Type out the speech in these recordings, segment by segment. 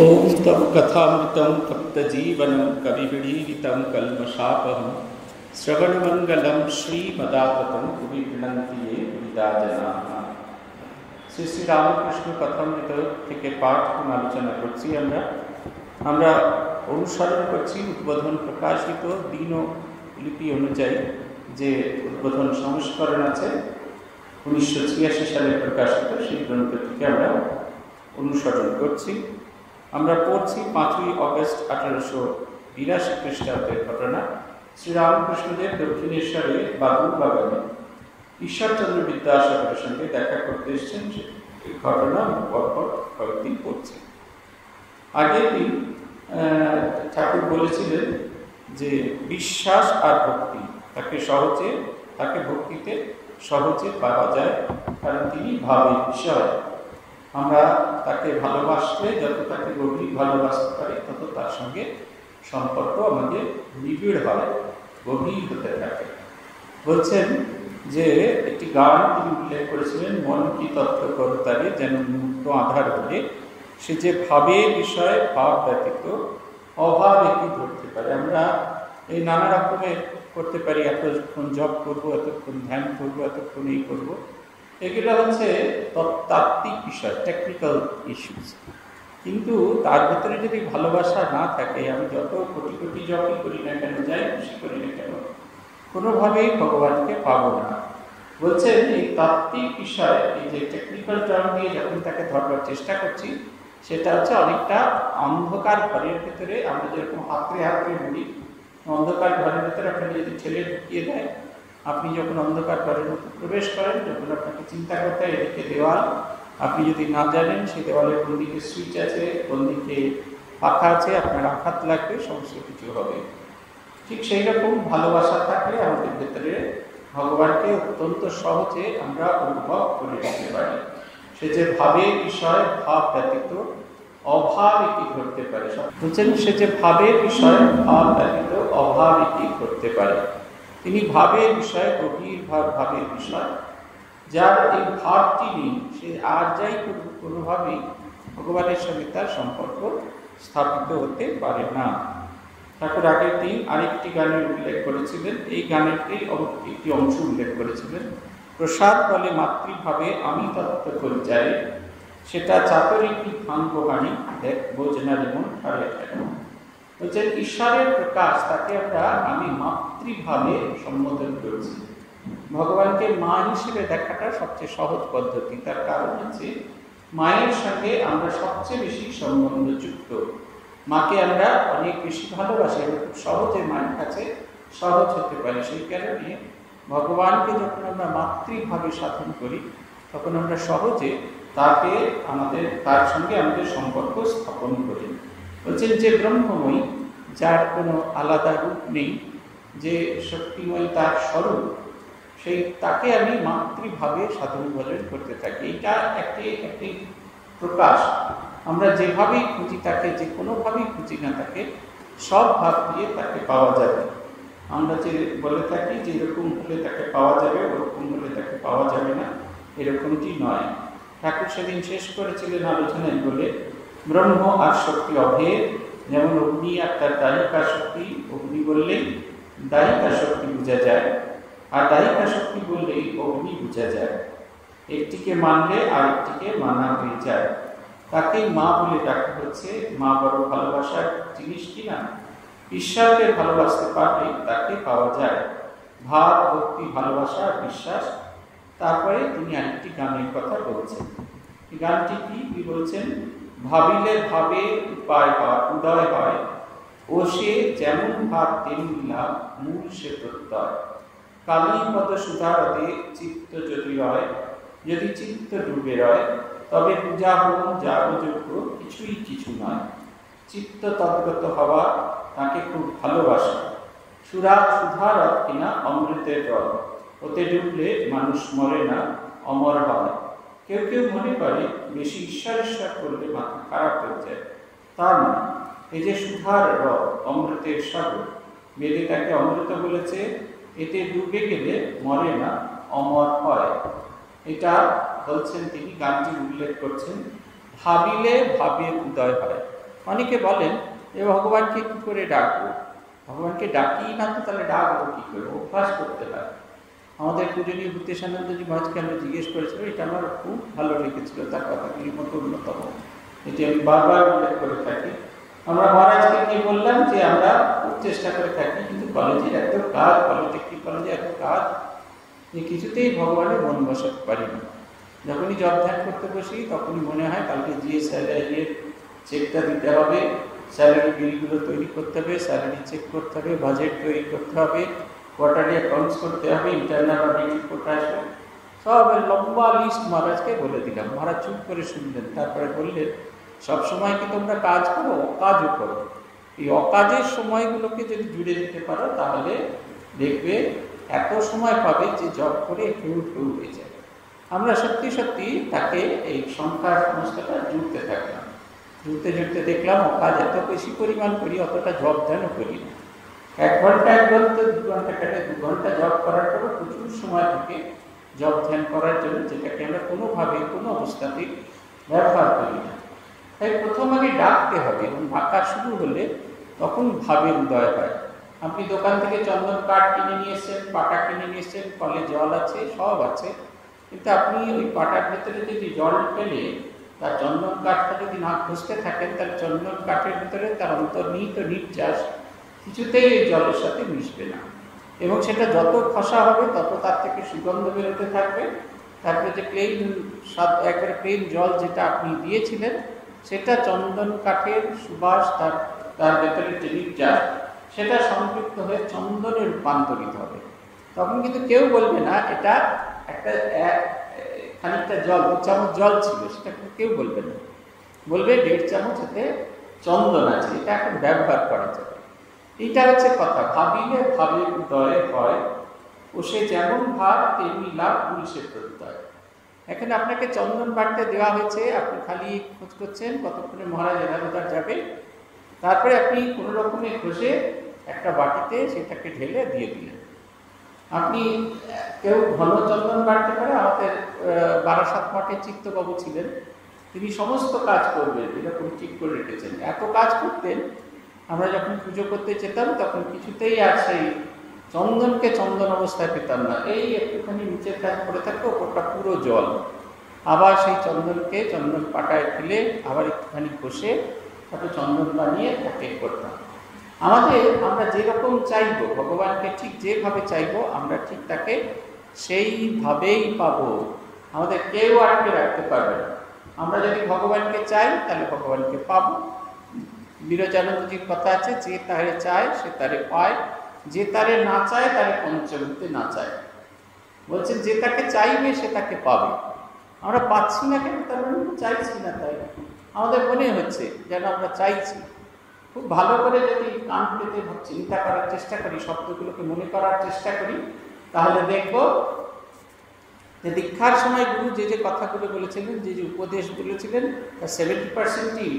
ओम तम कथामृतं तप्तजीवनं कविभिरीडितं कल्मषापहं श्रवणमंगलं श्रीमदाततं भुवि गृह्णन्ति ये विदा जनाः। শ্রী শ্রী রামকৃষ্ণ কথামৃত থেকে পাঠ এবং আলোচনা করছি। আমরা অনুসরণ করছি উদ্বোধন প্রকাশিত দিনলিপি অনুযায়ী যে উদ্বোধন সংস্করণ আছে 1986 সালে প্রকাশিত, সেই গ্রন্থটিকে আমরা অনুসরণ করছি। আমরা পড়ছি 5ই অগস্ট 1882 খ্রিস্টাব্দের ঘটনা। শ্রীরামকৃষ্ণদেব দক্ষিণেশ্বরে বাবুর বাগানে ঈশ্বরচন্দ্র বিদ্যাসাগরের সঙ্গে দেখা করতে এসেছেন। এই ঘটনা পরপর কয়েকদিন পড়ছি। আগের দিন ঠাকুর বলেছিলেন যে বিশ্বাস আর ভক্তি তাকে ভক্তিতে সহজে পাওয়া যায়, কারণ তিনি ভাবের বিষয়। আমরা তাকে ভালোবাসলে যত তাকে গভীর ভালোবাসতে পারি তত তার সঙ্গে সম্পর্ক আমাদের নিবিড় হয়, গভীর হতে থাকে। বলছেন যে একটি গান তিনি উল্লেখ করেছিলেন, মন কি তত্ত্ব করতারে যেন মুক্ত আধার বলে, সে যে ভাবে বিষয় ভাব ব্যতীত অভাব একই ধরতে পারে। আমরা এই নানা রকমের করতে পারি, এতক্ষণ জপ করবো, এতক্ষণ ধ্যান করবো, এতক্ষণ এই করবো, এগুলো হচ্ছে তাত্ত্বিক বিষয়, টেকনিক্যাল ইস্যুস। কিন্তু তার ভেতরে যদি ভালোবাসা না থাকে, আমি যত কোটি কোটি জপই করি না কেন, যাই খুশি করি না কেন, কোনোভাবেই ভগবানকে পাবো না। বলছেন এই তাত্ত্বিক বিষয়, এই যে টেকনিক্যাল টার্ম দিয়ে যখন তাকে ধরবার চেষ্টা করছি, সেটা হচ্ছে অনেকটা অন্ধকার ঘরের ভেতরে আমরা যেরকম হাতড়ে হাতড়ে বলি, অন্ধকার ঘরের ভেতরে আপনাকে যদি ঠেলে ঢুকিয়ে দেয়, আপনি যখন অন্ধকার ঘরের মধ্যে প্রবেশ করেন, যখন আপনাকে চিন্তা করতে হয় এদিকে দেওয়াল, আপনি যদি না জানেন সেই দেওয়ালের কোন দিকে সুইচ আছে, কোন দিকে পাখা আছে, আপনার আঘাত লাগবে, সমস্ত কিছু হবে। ঠিক সেই রকম ভালোবাসা থাকলে আমাদের ভেতরে ভগবানকে অত্যন্ত সহজে আমরা অনুভব করে নিতে পারি। সে যে ভাবে বিষয় ভাব ব্যতীত অভাব একই ঘটতে পারে। বলছেন সে যে ভাবে বিষয় ভাব ব্যতীত অভাব একই ঘটতে পারে। তিনি ভাবের বিষয়, গভীর ভাবের বিষয়। যার এই ভাবটি নেই, সে আর যাই কোনোভাবেই ভগবানের সঙ্গে তার সম্পর্ক স্থাপিত হতে পারে না। ঠাকুর আগের দিন আরেকটি গানের উল্লেখ করেছিলেন, এই গানেরটি একটি অংশ উল্লেখ করেছিলেন, প্রসাদ বলে মাতৃভাবে আমি তত্ত্ব করি যায়, সেটা চাতরিকী ভাঙ্গ বাণী দেখ বোঝনা যেমন ঠারে ঠারে। বলছেন ঈশ্বরের প্রকাশ, তাকে আমরা আমি মাতৃভাবে সম্বোধন করছি। ভগবানকে মা হিসেবে দেখাটা সবচেয়ে সহজ পদ্ধতি। তার কারণ হচ্ছে মায়ের সঙ্গে আমরা সবচেয়ে বেশি সম্বন্ধযুক্ত। মাকে আমরা অনেক বেশি ভালোবাসি, আমরা খুব সহজে মায়ের কাছে সহজ হতে পারি। সেই কারণে ভগবানকে যখন আমরা মাতৃভাবে সাধন করি, তখন আমরা সহজে তার সঙ্গে আমাদের সম্পর্ক স্থাপন করি। বলছেন যে ব্রহ্মময়ী, যার কোনো আলাদা রূপ নেই, যে শক্তিময়ী তার স্বরূপ, তাকে আমি মাতৃভাবে সাধন ভজন করতে থাকি। এটা একটি প্রকাশ। আমরা যেভাবেই খুঁজি তাকে, যে কোনোভাবেই খুঁজি না তাকে, সব ভাব দিয়ে তাকে পাওয়া যাবে। আমরা যে বলে থাকি যে এরকম হলে তাকে পাওয়া যাবে, ওরকম হলে তাকে পাওয়া যাবে না, এরকমটি নয়। ঠাকুর সেদিন শেষ করেছিলেন আলোচনায় বলে, ব্রহ্ম আর শক্তি অভেদ। যেমন অগ্নি আর তার দায়িকা শক্তি, অগ্নি বললেই দায়িকা শক্তি বোঝা যায়, আর দায়িকা শক্তি বললেই অগ্নি বোঝা যায়। একটিকে মানলে আরেকটিকে মানা হয়ে যায়। তাকেই মা বলে ডাকা হচ্ছে। মা বড় ভালোবাসার জিনিস কিনা, ঈশ্বরকে ভালোবাসতে পারলে তাকে পাওয়া যায়। ভাব, ভক্তি, ভালোবাসা, বিশ্বাস। তারপরে তিনি আরেকটি গানের কথা বলছেন। গানটি কি বলছেন, ভাবিলে ভাবে উদয় হয়, ও সে যেমন ভাব তেমনি লাভ, মূল সে প্রত্যয়। কালীপদ সুধারতে চিত্ত যদি রয়, যদি চিত্ত ডুবে রয়, তবে পূজা হোম যাগযজ্ঞ কিছুই কিছু নয়। চিত্ত তদ্গত হওয়া, তাকে খুব ভালোবাসা। সুধারত কিনা অমৃতের রথ, ওতে ডুবলে মানুষ মরে না, অমর হয়। কেউ কেউ মনে করে বেশি ঈশ্বর করলে মাথা খারাপ হয়ে যায়, তা নয়। এই যে সুধার রথ, অমৃতের সাগর, বেদে তাকে অমৃত বলেছে। এতে ডুবে গেলে মরে না, অমর হয়। এটা বলছেন তিনি, গানটি উল্লেখ করছেন। ভাবিলে ভাবের উদয় হয়। অনেকে বলেন যে ভগবানকে কী করে ডাকবো, ভগবানকে ডাকি না তো তাহলে ডাকবো কী করে, অভ্যাস করতে হয়। আমাদের পূজনীয় ভূতেশানন্দজি মহারাজকে আমরা জিজ্ঞেস করেছিলাম, এটা আমার খুব ভালো লেগেছিল তার কথাগুলির মতো অন্যতম, এটি আমি বারবার উল্লেখ করে থাকি। আমরা মহারাজকে নিয়ে বললাম যে আমরা খুব চেষ্টা করে থাকি, কিন্তু কলেজের এত কাজ, পলিটেকনিক কলেজে এত কাজ যে কিছুতেই ভগবানের মন বসাতে পারি না। যখনই জব ধ্যান করতে বসি তখনই মনে হয় কালকে গিয়ে স্যালারির চেকটা দিতে হবে, স্যালারি বিলগুলো তৈরি করতে হবে, স্যালারি চেক করতে হবে, বাজেট তৈরি করতে হবে, কোয়ার্টারলি অ্যাকাউন্টস করতে হবে, ইন্টারনাল অডিট রিপোর্ট আসবে, সব লম্বা লিস্ট মহারাজকে বলে দিলাম। মহারাজ চুপ করে শুনলেন, তারপরে বললেন সবসময় কি তোমরা কাজ করো, অকাজও করো, এই অকাজের সময়গুলোকে যদি জুড়ে দিতে পারো তাহলে দেখবে এত সময় পাবে যে জব করে ঢেউ ঢেউ হয়ে যায়। আমরা সত্যি সত্যি তাকে এই সংখ্যার সমস্তটা জুড়তে থাকলাম, জুড়তে দেখলাম অকাজ এত বেশি পরিমাণ করি, অতটা জব ধ্যানও করি না। 1 ঘন্টা 2 ঘন্টা কাটে, 2 ঘন্টা জব করার পরও প্রচুর সময় থাকে জব ধ্যান করার জন্য, যেটাকে আমরা কোনোভাবে কোনো অবস্থাতেই ব্যবহার করি না। তাই প্রথম আগে ডাকতে হবে, এবং ডাকা শুরু হলে তখন ভাবের উদয় হয়। আপনি দোকান থেকে চন্দন কাঠ কিনে নিয়ে এসছেন, পাটা কিনে নিয়ে এসছেন, কলে জল আছে, সব আছে, কিন্তু আপনি ওই পাটার ভেতরে যদি জল ফেলে তার চন্দন কাঠটা যদি না খুঁজতে থাকেন, তাহলে চন্দন কাঠের ভিতরে তার অন্তর্নিহিত নির্যাস কিছুতেই এই জলের সাথে মিশবে না, এবং সেটা যত খসা হবে তত তার থেকে সুগন্ধ বেরোতে থাকবে। তারপরে যে প্লেন স্বাদ, একবারে প্লেন জল যেটা আপনি দিয়েছিলেন, সেটা চন্দন কাঠের সুবাস, তার ভেতরে যে নির্যাস, সেটা সংযুক্ত হয়ে চন্দনে রূপান্তরিত হবে। তখন কিন্তু কেউ বলবে না এটা একটা খানিকটা জল, 2 চামচ জল ছিল, সেটা কিন্তু কেউ বলবে না, বলবে 1.5 চামচ এতে চন্দন আছে, এটা এখন ব্যবহার করা যাবে। এইটা হচ্ছে কথা, ভাবিলে ভাবের উদয় হয়, ও সে যেমন ভাব তেমনি লাভ, পুরুষের প্রত্যয়। এখানে আপনাকে চন্দন বাটতে দেওয়া হয়েছে, আপনি খালি খোঁজ করছেন কতক্ষণে মহারাজ এধার যাবে, তারপরে আপনি কোনো রকমে ঘষে একটা বাটিতে সেটাকে ঢেলে দিয়ে দিলেন। আপনি কেউ ঘন চন্দন বাড়তে পারে, আমাদের বারাসাত মঠে চিত্তবাবু ছিলেন, তিনি সমস্ত কাজ করবেন এরকম ঠিক করে রেখেছেন। এত কাজ করতেন, আমরা যখন পুজো করতে যেতাম তখন কিছুতেই আর সেই চন্দনকে চন্দন অবস্থায় পেতাম না, এই একটুখানি নিচের কাজ করে থাকতো, ওপরটা পুরো জল। আবার সেই চন্দনকে চন্দন পাটায় ফেলে আবার একটুখানি ঘষে তারপর চন্দন বানিয়ে তাকে করতাম। আমরা যেরকম চাইব, ভগবানকে ঠিক যেভাবে চাইব আমরা ঠিক তাকে সেইভাবেই পাবো, আমাদের কেউ আটকে রাখতে পারবে না। আমরা যদি ভগবানকে চাই তাহলে ভগবানকে পাবো। বিরজানন্দজির কথা আছে, যে তারে চায় সে তারে পায়, যে তারে না চায় তারে পঞ্চভূতে না চায়। বলছেন যে তাকে চাইবে সে তাকে পাবে। আমরা পাচ্ছি না কেন, তার মানে চাইছি না, তাই আমাদের মনে হচ্ছে যেন আমরা চাইছি। খুব ভালো করে যদি কান পেতে চিন্তা করার চেষ্টা করি, শব্দগুলোকে মনে করার চেষ্টা করি, তাহলে দেখব যে দীক্ষার সময় গুরু যে যে কথাগুলো বলেছিলেন, যে যে উপদেশ বলেছিলেন, তার 70%ই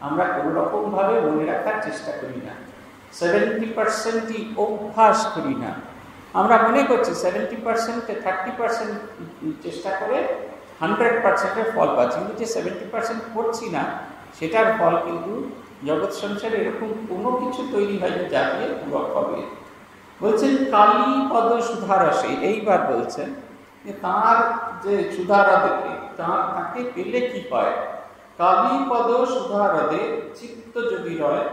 আমরা কোনো রকমভাবে মনে রাখার চেষ্টা করি না, 70%ই অভ্যাস করি না। আমরা মনে করছি 70%-এ 30% চেষ্টা করে 100%-এর ফল পাচ্ছি, কিন্তু যে 70% করছি না সেটার ফল কিন্তু জগৎ সংসারে এরকম কোনো কিছু তৈরি হয়নি যা দিয়ে পুরো হবে। বলছেন কালী পদ সুধারসে, এইবার বলছেন যে তাঁর যে সুধারদে, তাকে পেলে কি পায়। কালী পদ সুধারদে চিত্ত যদি রয়,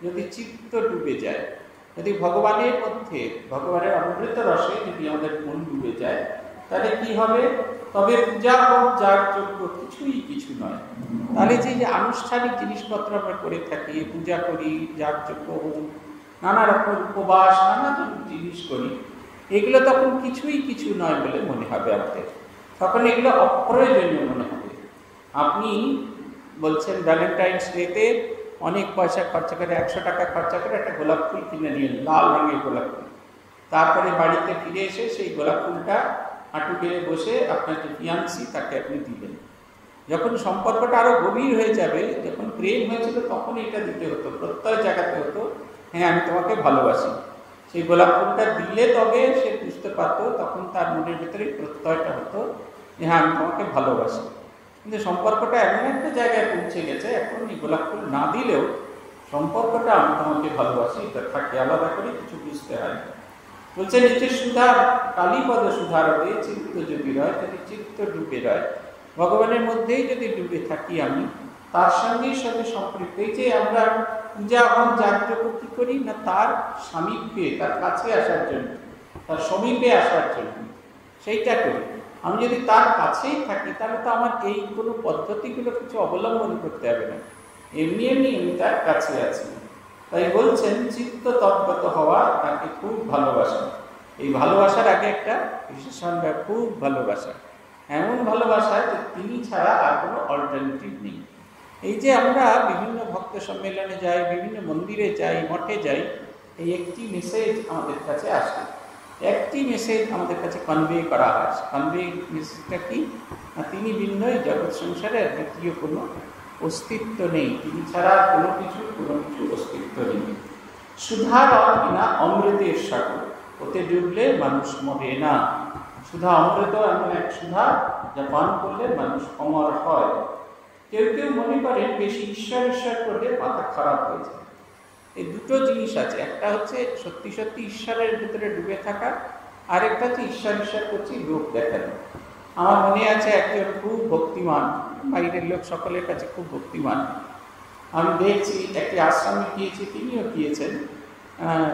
যদি চিত্ত ডুবে যায়, যদি ভগবানের মধ্যে, ভগবানের অমৃত রসে যদি আমাদের মন ডুবে যায়, তাহলে কি হবে, তবে পূজা হোক যার যোগ্য কিছুই কিছু নয়। তাহলে যে আনুষ্ঠানিক জিনিসপত্র আমরা করে থাকি, পূজা করি, যার যোগ্য হোক, নানা রকম উপবাস, নানা জিনিস করি, এগুলো তখন কিছুই কিছু নয় বলে মনে হবে আমাদের, তখন এগুলো অপ্রয়োজনীয় মনে হবে। আপনি বলছেন ভ্যালেন্টাইন্স ডেতে অনেক পয়সা খরচা করে, 100 টাকা খরচা করে একটা গোলাপ ফুল কিনে নিলেন, লাল রঙের গোলাপ ফুল, তারপরে বাড়িতে ফিরে এসে সেই গোলাপ ফুলটা হাঁটু গেড়ে বসে আপনার যে ফিয়ান্সি তাকে আপনি দিলেন। যখন সম্পর্কটা আরও গভীর হয়ে যাবে, যখন প্রেম হয়েছিল তখন এটা দিতে হতো, প্রত্যয় জাগাতে হতো, হ্যাঁ আমি তোমাকে ভালোবাসি। সেই গোলাপ ফুলটা দিলে তবে সে বুঝতে পারতো, তখন তার মনের ভিতরে প্রত্যয়টা হতো যে হ্যাঁ আমি তোমাকে ভালোবাসি। কিন্তু সম্পর্কটা এমন একটা জায়গায় পৌঁছে গেছে, এখন এই গোলাপ ফুল না দিলেও সম্পর্কটা আমি তোমাকে ভালোবাসি এটা থাকে, আলাদা করে কিছু বুঝতে হয়। বলছে নিচে সুধার কালীপদ সুধার হয়ে চিত্ত যদি রয়, যদি চিত্ত ডুবে রয়, ভগবানের মধ্যেই যদি ডুবে থাকি আমি, তার সঙ্গেই সাথে সম্পৃক্ত। এই যে আমরা পূজা হন যাগ্য কি করি না, তার সামীপ্যে, তার কাছে আসার জন্য, তার সমীপে আসার জন্য সেইটা করি। আমি যদি তার কাছেই থাকি তাহলে তো আমার এই কোনো পদ্ধতিগুলো কিছু অবলম্বন করতে হবে না, এমনি এমনি আমি তার কাছে আছি। তাই বলছেন চিত্ত তৎগত হওয়া, তাকে খুব ভালোবাসা। এই ভালোবাসার আগে একটা বিশেষণ, খুব ভালোবাসা, এমন ভালোবাসা যে তিনি ছাড়া আর কোনো অল্টারনেটিভ নেই। এই যে আমরা বিভিন্ন ভক্ত সম্মেলনে যাই, বিভিন্ন মন্দিরে যাই, মঠে যাই, এই একটি মেসেজ আমাদের কাছে আসে, একটি মেসেজ আমাদের কাছে কনভে করা হয়। কনভে মেসেজটা কি না, তিনি ভিন্নই জগৎ সংসারের দ্বিতীয় কোনো অস্তিত্ব নেই, তিনি ছাড়া কোনো কিছু অস্তিত্ব নেই। সুধার কিনা অমৃতের সাগর, ওতে ডুবলে মানুষ মরে না। সুধা অমৃত এমন এক সুধা যা পান করলে মানুষ অমর হয়। কেউ কেউ মনে করেন বেশি ঈশ্বর ঈশ্বর করলে মাথা খারাপ হয়ে যায়। এই দুটো জিনিস আছে, একটা হচ্ছে সত্যি সত্যি ঈশ্বরের ভিতরে ডুবে থাকা, আর একটা হচ্ছে ঈশ্বর ঈশ্বর করছি লোক দেখানো। আমার মনে আছে একজন খুব ভক্তিমান, বাইরের লোক সকলের কাছে খুব ভক্তিমান, আমি দেখছি একটি আশ্রমে গিয়েছি, তিনিও গিয়েছেন,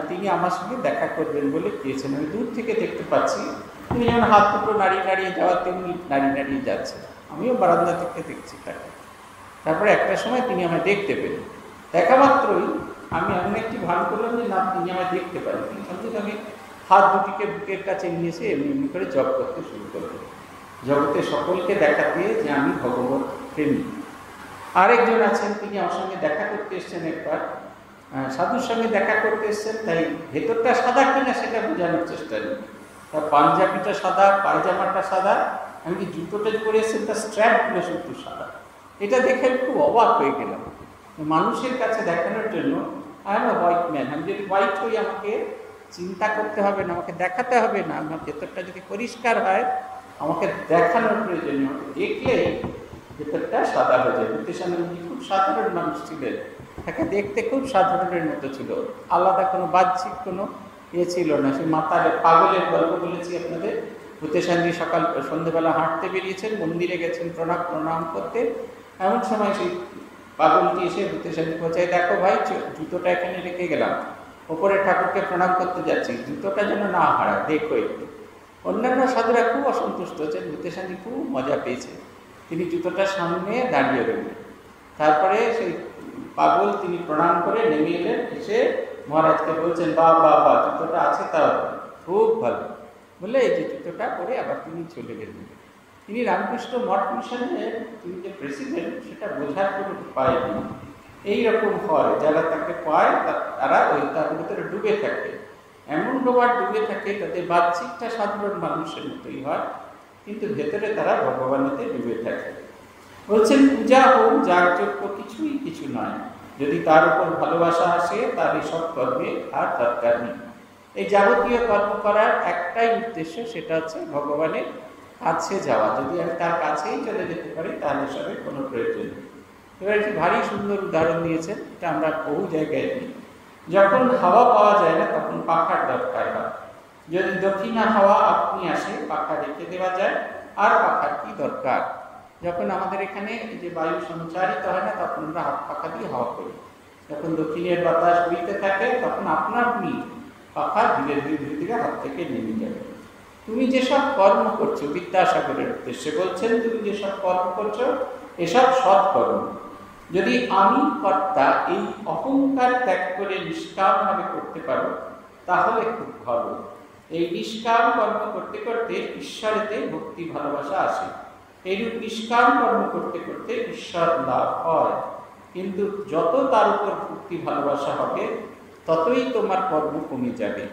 তিনি আমার সঙ্গে দেখা করবেন বলে গিয়েছেন। আমি দূর থেকে দেখতে পাচ্ছি তিনি যেমন হাত দুটো নাড়িয়ে নাড়িয়ে যাওয়া, তেমনি নাড়িয়ে নাড়িয়ে যাচ্ছে, আমিও বারান্দা থেকে দেখছি তাকে। তারপরে একটা সময় তিনি আমায় দেখতে পেলেন, দেখা মাত্রই আমি এমন একটি ভান করলাম যে না, তিনি আমায় দেখতে পারেন। তিনি সঙ্গে সঙ্গে হাত দুটিকে বুকের কাছে নিয়েছে, এমনি এমনি করে জপ করতে শুরু করলেন, জগতে সকলকে দেখাতে যে আমি ভগবত প্রেমী। আরেকজন আছেন, তিনি আমার সঙ্গে দেখা করতে এসছেন, একবার সাধুর সঙ্গে দেখা করতে এসছেন, তাই ভেতরটা সাদা কিনা সেটা বোঝানোর চেষ্টা নেই, তার পাঞ্জাবিটা সাদা, পায়জামাটা সাদা, এমনকি জুতোটা পরে এসছেন তার স্ট্র্যাপগুলো শুধু সাদা। এটা দেখে আমি খুব অবাক হয়ে গেলাম। মানুষের কাছে দেখানোর জন্য I M a white man, আমি যদি হোয়াইট হই আমাকে চিন্তা করতে হবে না, আমাকে দেখাতে হবে না, আমার ভেতরটা যদি পরিষ্কার হয় আমাকে দেখানোর প্রয়োজন, আমাকে দেখলেই ভেতরটা সাদা হয়ে যায়। মুক্তিস্বামী খুব সাধারণ মানুষ ছিলেন, তাকে দেখতে খুব সাধারণের মতো ছিল, আলাদা কোনো বাহ্যিক কোনো ছিল না। সে মাতার পাগলের গল্প বলেছি আপনাদের। ভূতেশান্তি সকাল সন্ধ্যেবেলা হাঁটতে বেরিয়েছেন, মন্দিরে গেছেন প্রণাম করতে, এমন সময় সেই পাগলটি এসে ভূতেশান্তি পৌঁছায়, দেখো ভাই জুতোটা এখানে রেখে গেলাম, ওপরে ঠাকুরকে প্রণাম করতে যাচ্ছি, জুতোটা যেন না হারায়, দেখো একটু। অন্যান্য সাধুরা খুব অসন্তুষ্ট হচ্ছেন, ভূতেশান্তি খুব মজা পেয়েছে, তিনি জুতোটার সামনে দাঁড়িয়ে রইলেন। তারপরে সেই পাগল তিনি প্রণাম করে নেমে এলেন, এসে মহারাজকে বলছেন, বা বা বা জুতোটা আছে, তাও খুব ভালো বলে এই যে জুতোটা পরে আবার তিনি চলে গেলেন। তিনি রামকৃষ্ণ মঠ মিশনের তিনি যে প্রেসিডেন্ট সেটা বোঝার কোনো উপায় নেই। এইরকম হয়, যারা তাকে পায় তারা ওই তার ভিতরে ডুবে থাকে, এমন ডোবার ডুবে থাকে তাদের বাহ্যিকটা সাধারণ মানুষের মতোই হয়, কিন্তু ভেতরে তারা ভগবানেতে ডুবে থাকে। বলছেন পূজা হোক যাগযজ্ঞ কিছুই কিছু নয়, যদি তার উপর ভালোবাসা আসে তার এসব কর্মে আর দরকার নেই। এই যাবতীয় কর্ম করার একটাই উদ্দেশ্য, সেটা হচ্ছে ভগবানের কাছে যাওয়া। যদি আমি তার কাছেই চলে যেতে পারি তাহলে সবের কোনো প্রয়োজন নেই। এবার একটি ভারী সুন্দর উদাহরণ দিয়েছেন, এটা আমরা বহু জায়গায় দিই। যখন হাওয়া পাওয়া যায় না তখন পাখার দরকার হয়। যদি দক্ষিণা হাওয়া আপনি আসে পাখা রেখে দেওয়া যায়, আর পাখার কি দরকার? যখন আমাদের এখানে যে বায়ু সঞ্চারিত হয় না তখন আমরা হাত পাখা দিয়ে হাওয়া করি, যখন দক্ষিণের বাতাস বইতে থাকে তখন আপনার পাখা ধীরে ধীরে ধীরে ধীরে হাত থেকে নেমে যাবে। তুমি যেসব কর্ম করছো, বিদ্যাসাগরের উদ্দেশ্যে বলছেন, তুমি যেসব কর্ম করছো এসব সৎকর্ম। যদি আমি কর্তা এই অহংকার ত্যাগ করে নিষ্কামভাবে করতে পারো তাহলে খুব ভালো। এই নিষ্কাম কর্ম করতে করতে ঈশ্বরেতে ভক্তি ভালোবাসা আসে, এইরূপ নিষ্কাম কর্ম করতে করতে ঈশ্বর লাভ হয়। কিন্তু যত তার উপর ভক্তি ভালোবাসা হবে ততই তোমার কর্ম কমে যাবে।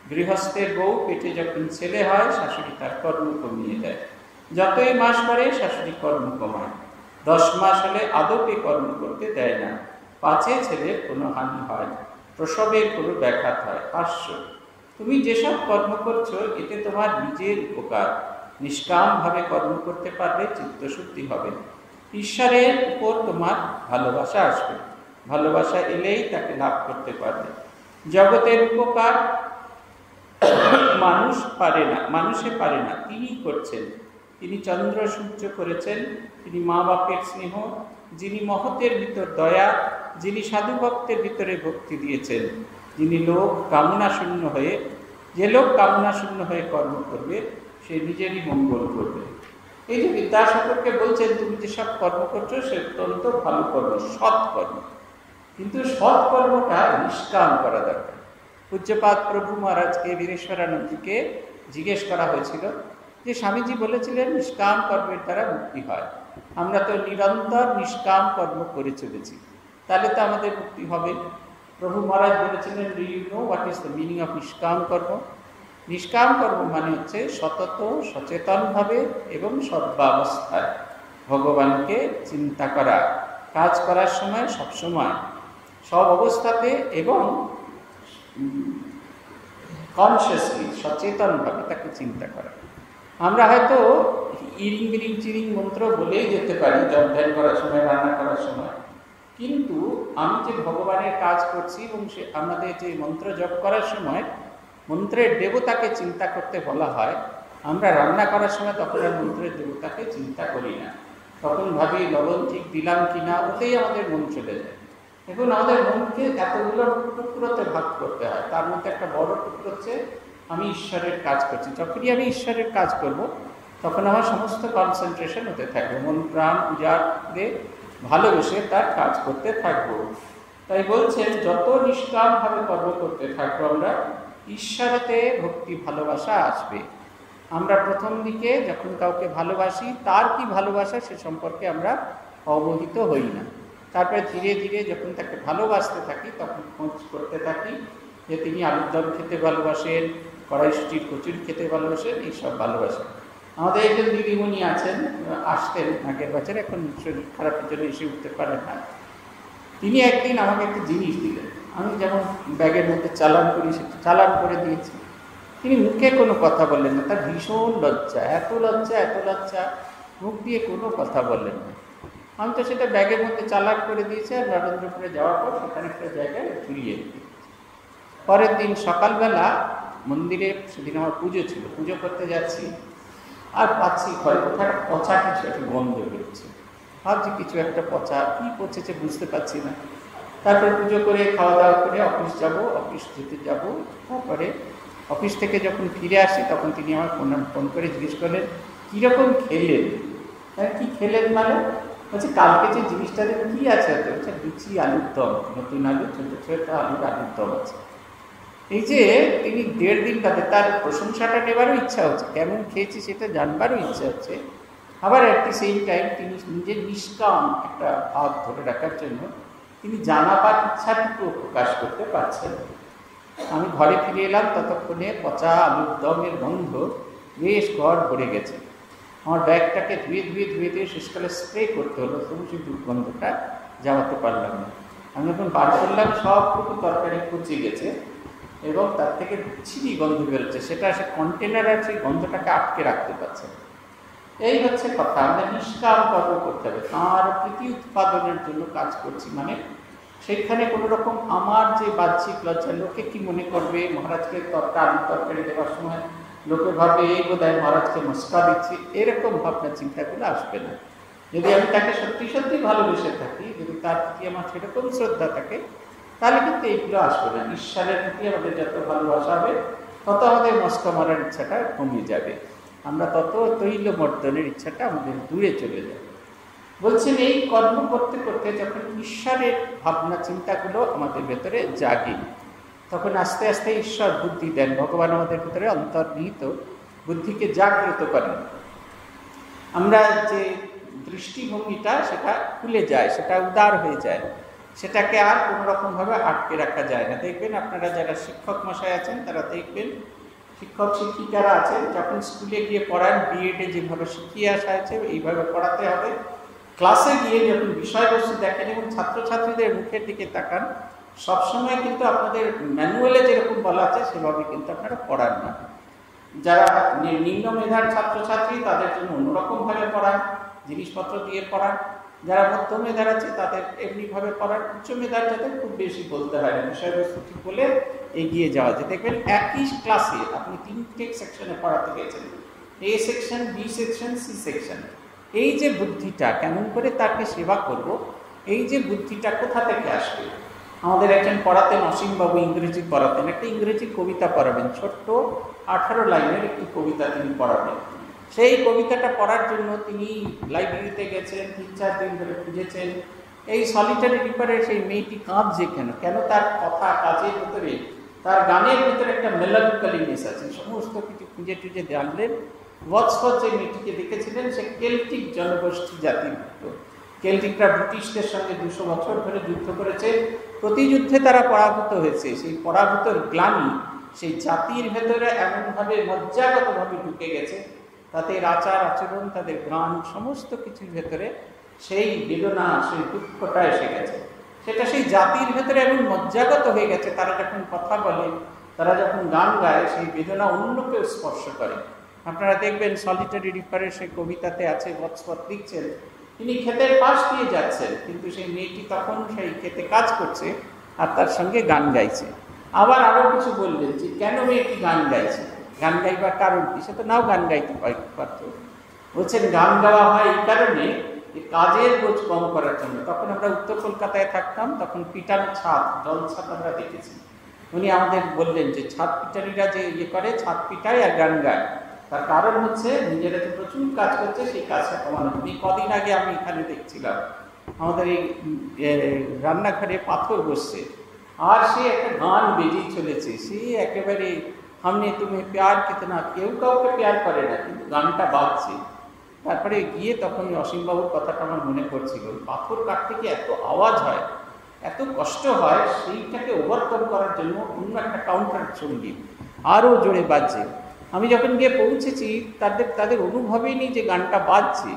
গৃহস্থের বউ পেটে যখন ছেলে হয় শাশুড়ি তার কর্ম কমিয়ে দেয়, যতই মাস পরে শাশুড়ি কর্ম কমায়, 10 মাস হলে আদপে কর্ম করতে দেয় না, 5 ছেলের কোনো হানি হয়, প্রসবের কোনো ব্যাঘাত হয়। হাস্য, তুমি যেসব কর্ম করছো এতে তোমার নিজের উপকার। নিষ্কামভাবে কর্ম করতে পারলে চিত্তশুদ্ধি হবে, ঈশ্বরের উপর তোমার ভালোবাসা আসবে, ভালোবাসা এলেই তাকে লাভ করতে পারবে। জগতের উপকার মানুষ পারে না, মানুষে পারে না, তিনি করছেন। তিনি চন্দ্র সূর্য করেছেন, তিনি মা বাপের স্নেহ, যিনি মহতের ভিতর দয়া, যিনি সাধু ভক্তের ভিতরে ভক্তি দিয়েছেন, যিনি লোক কামনা শূন্য হয়ে, যে লোক কামনা শূন্য হয়ে কর্ম করবে সে নিজেরই মঙ্গল করবে। এই যে বিদ্যাসাগরকে বলছেন তুমি যেসব কর্ম করছো সে অত্যন্ত ভালো কর্ম, সৎ কর্ম, কিন্তু সৎ কর্মটা নিষ্কাম করা দরকার। পূজ্যপাদ প্রভু মহারাজকে, বীরেশ্বরানন্দজিকে জিজ্ঞেস করা হয়েছিল যে স্বামীজি বলেছিলেন নিষ্কাম কর্মের দ্বারা মুক্তি হয়, আমরা তো নিরন্তর নিষ্কাম কর্ম করে চলেছি, তাহলে তো আমাদের মুক্তি হবে। প্রভু মহারাজ বলেছিলেন, do you know what is the meaning of নিষ্কাম কর্ম? নিষ্কাম কর্ম মানে হচ্ছে সতত সচেতনভাবে এবং সর্বাবস্থায় ভগবানকে চিন্তা করা, কাজ করার সময় সবসময় সব অবস্থাতে এবং কনসিয়াসলি সচেতনভাবে তাকে চিন্তা করা। আমরা হয়তো ইরিং বিরিং চিরিং মন্ত্র বলেই যেতে পারি জপ ধ্যান করার সময়, রান্না করার সময়, কিন্তু আমি যে ভগবানের কাজ করছি এবং সে আমাদের যে মন্ত্র জপ করার সময় মন্ত্রের দেবতাকে চিন্তা করতে বলা হয়, আমরা রান্না করার সময় তখন আর মন্ত্রের দেবতাকে চিন্তা করি না, তখন ভাবি লবণ ঠিক দিলাম কিনা, ওতেই আমাদের মন চলে যায়। এখন আমাদের মনকে এতগুলো টুকরোতে ভাগ করতে হয়, তার মধ্যে একটা বড় টুকরো হচ্ছে আমি ঈশ্বরের কাজ করছি। যখনই আমি ঈশ্বরের কাজ করব তখন আমার সমস্ত কনসেন্ট্রেশন হতে থাকবে, মন প্রাণ উজাড় দিয়ে ভালোবেসে তার কাজ করতে থাকবো। তাই বলছেন যত নিষ্কামভাবে কর্ম করতে থাকবো আমরা, ঈশ্বরেতে ভক্তি ভালোবাসা আসবে। আমরা প্রথম দিকে যখন কাউকে ভালোবাসি তার কি ভালোবাসা সে সম্পর্কে আমরা অবহিত হই না, তারপরে ধীরে ধীরে যখন তাকে ভালোবাসতে থাকি তখন খোঁজ করতে থাকি যে তিনি আলুর দম খেতে ভালোবাসেন, কড়াইশুটির কচুরি খেতে ভালোবাসেন, এইসব ভালোবাসেন। আমাদের একজন দিদিমণি আছেন, আসতেন আগের বছর, এখন শরীর খারাপের জন্য এসে উঠতে পারেন না। তিনি একদিন আমাকে একটা জিনিস দিলেন, আমি যেমন ব্যাগের মধ্যে চালান করি সেটা চালান করে দিয়েছি। তিনি মুখে কোনো কথা বললেন না, তার ভীষণ লজ্জা, এত লজ্জা এত লজ্জা, মুখ দিয়ে কোনো কথা বললেন না। আমি তো সেটা ব্যাগের মধ্যে চালান করে দিয়েছি, আর নরেন্দ্রপুরে যাওয়ার পর সেখানে একটা জায়গায় ঝুলিয়ে দিয়েছি। পরের দিন সকালবেলা মন্দিরে, সেদিন আমার পুজো ছিল, পুজো করতে যাচ্ছি, আর পাচ্ছি ঘরে কোথাও একটা পচা কিছু একটা গন্ধ বেরোচ্ছে। ভাবছি কিছু একটা পচা, কী পচেছে বুঝতে পারছি না। তারপরে পুজো করে খাওয়া দাওয়া করে অফিস যাব, অফিস যেতে যাব। তারপরে অফিস থেকে যখন ফিরে আসি তখন তিনি আমার ফোন করে জিজ্ঞেস করলেন কীরকম খেলেন। কী খেলেন মানে? বলছে কালকে যে জিনিসটাতে কী আছে, হচ্ছে লুচি আলুর দম, নতুন আলু, ছোটো ছোটো আলুর দম আছে। এই যে তিনি 1.5 দিন বাদে তার প্রশংসাটা নেবারও ইচ্ছা হচ্ছে, কেমন খেয়েছি সেটা জানবারও ইচ্ছা হচ্ছে, আবার অ্যাট দি সেম টাইম তিনি নিজের নিষ্কাম একটা ভাব ধরে রাখার জন্য তিনি জানাবার ইচ্ছাটুকু প্রকাশ করতে পারছেন। আমি ঘরে ফিরে এলাম, ততক্ষণে পচা আলুর দমের গন্ধ বেশ ঘর ভরে গেছে। আমার ব্যাগটাকে ধুয়ে শেষকালে স্প্রে করতে হলো, তবু সেই দুর্গন্ধটা যাওয়াতে পারলাম না। আমি যখন বার করলাম সবটুকু তরকারি পচে গেছে এবং তার থেকে ছিরি গন্ধ বেরোচ্ছে, সেটা সে কন্টেনার আর সেই গন্ধটাকে আটকে রাখতে পারছে। এই হচ্ছে কথা, আমাদের নিষ্কাম কর্ম করতে হবে, তাঁর প্রীতি উৎপাদনের জন্য কাজ করছি, মানে সেখানে কোনো রকম আমার যে বাহ্যিক লজ্জা, লোকে কি মনে করবে, মহারাজকে আলু তরকারি দেওয়ার সময় লোকে ভাববে এই বোধহয় মহারাজকে মস্কা দিচ্ছি, এরকম ভাবনা চিন্তাগুলো আসবে না। যদি আমি তাকে সত্যি সত্যি ভালোবেসে থাকি, যদি তার প্রতি আমার সেরকম শ্রদ্ধা থাকে, তাহলে কিন্তু এইগুলো আসবে না। ঈশ্বরের প্রতি আমাদের যত ভালোবাসা হবে তত আমাদের মস্কা মারার ইচ্ছাটা কমে যাবে, আমরা তত তৈলমর্দনের ইচ্ছাটা আমাদের দূরে চলে যাবে। বলছেন এই কর্ম করতে করতে যখন ঈশ্বরের ভাবনা চিন্তাগুলো আমাদের ভেতরে জাগে, তখন আস্তে আস্তে ঈশ্বর বুদ্ধি দেন, ভগবান আমাদের ভিতরে অন্তর্নিহিত বুদ্ধিকে জাগ্রত করেন। আমরা যে দৃষ্টিভঙ্গিটা সেটা খুলে যায়, সেটা উদার হয়ে যায়, সেটাকে আর কোনো রকমভাবে আটকে রাখা যায় না। দেখবেন আপনারা যারা শিক্ষক মশাই আছেন তারা দেখবেন, শিক্ষক শিক্ষিকারা আছেন, যখন স্কুলে গিয়ে পড়ান, বিএডে যেভাবে শিখিয়ে আসা হয়েছে এইভাবে পড়াতে হবে, ক্লাসে গিয়ে যখন বিষয়বস্তু দেখেন এবং ছাত্রছাত্রীদের মুখের দিকে তাকান, সবসময় কিন্তু আপনাদের ম্যানুয়ালে যেরকম বলা আছে সেভাবে কিন্তু আপনারা পড়ান না। যারা নিম্ন মেধার ছাত্রছাত্রী তাদের জন্য অন্যরকমভাবে পড়ান, জিনিসপত্র দিয়ে পড়ান, যারা মধ্য মেধার আছে তাদের এমনিভাবে পড়ার, উচ্চ মেধার যাদের খুব বেশি বলতে হয় না, বিষয়বস্তু ঠিক বলে এগিয়ে যাওয়া যায়। দেখবেন একই ক্লাসে আপনি 3টে সেকশনে পড়াতে গেছেন, A section, B section, C section. এই যে বুদ্ধিটা, কেমন করে তাকে সেবা করব, এই যে বুদ্ধিটা কোথা থেকে আসবে? আমাদের একজন পড়াতেন, অসীমবাবু ইংরেজি পড়াতেন, একটা ইংরেজি কবিতা পড়াবেন, ছোট্ট 18 লাইনের একটি কবিতা তিনি পড়াবেন। সেই কবিতাটা পড়ার জন্য তিনি লাইব্রেরিতে গেছেন, 3-4 দিন ধরে খুঁজেছেন। এই সলিটারি রিপারে সেই মেয়েটি কাঁদছে কেন? কেন? তার কথা, কাজের ভিতরে, তার গানের ভিতরে একটা মেলানকলিনেস আছে। সমস্ত কিছু খুঁজে টুজে জানলেন। ওয়াটসওয়ার্থ যে মেয়েটিকে দেখেছিলেন, সে কেল্টিক জনগোষ্ঠী জাতিভুক্ত। কেল্টিকরা ব্রিটিশদের সঙ্গে 200 বছর ধরে যুদ্ধ করেছে, প্রতিযুদ্ধে তারা পরাভূত হয়েছে। সেই পরাভূতর গ্লানি সেই জাতির ভেতরে এমনভাবে মজ্জাগতভাবে ঢুকে গেছে, তাদের আচার আচরণ, তাদের গান, সমস্ত কিছুর ভেতরে সেই বেদনা, সেই দুঃখটা এসে গেছে। সেটা সেই জাতির ভেতরে এমন মজ্জাগত হয়ে গেছে, তারা যখন কথা বলে, তারা যখন গান গায়, সেই বেদনা অন্যকেও স্পর্শ করে। আপনারা দেখবেন সলিটারি রিপারের সেই কবিতাতে আছে, ওয়াটসওয়ার্থ লিখছেন, তিনি ক্ষেতের পাশ দিয়ে যাচ্ছেন, কিন্তু সেই মেয়েটি তখন সেই ক্ষেতে কাজ করছে আর তার সঙ্গে গান গাইছে। আবার আরও কিছু বললেন যে কেন মেয়েটি গান গাইছে, গান গাইবার কারণ কি? সে তো নাও গান গাইতে পারত। বলছেন গান গাওয়া হয় এই কারণে যে কাজের বোঝ কম করার জন্য। তখন আমরা উত্তর কলকাতায় থাকতাম, তখন পিটানো ছাদ, জল ছাদ আমরা দেখেছি। উনি আমাদের বললেন যে ছাদ পিটারিরা যে করে, ছাদ পিটায় আর গান গায়, তার কারণ হচ্ছে নিজেরা যে প্রচুর কাজ করছে সেই কাজটা কমানো। এই কদিন আগে আমি এখানে দেখছিলাম, আমাদের এই রান্নাঘরে পাথর বসছে, আর সে একটা গান বেরিয়ে চলেছে, সে একেবারে हमने तुम्हें प्यार कितना, কেউ কাউকে প্যার করে না, কিন্তু গানটা বাজছে। তারপরে গিয়ে তখন অসীমবাবুর কথাটা আমার মনে পড়ছিল, পাথর কাটতে গিয়ে এত আওয়াজ হয়, এত কষ্ট হয়, সেইটাকে ওভারকাম করার জন্য অন্য একটা কাউন্টার সঙ্গীত আরও জোরে বাজছে। আমি যখন গিয়ে পৌঁছেছি, তাদের অনুভবই নেই যে গানটা বাজছে,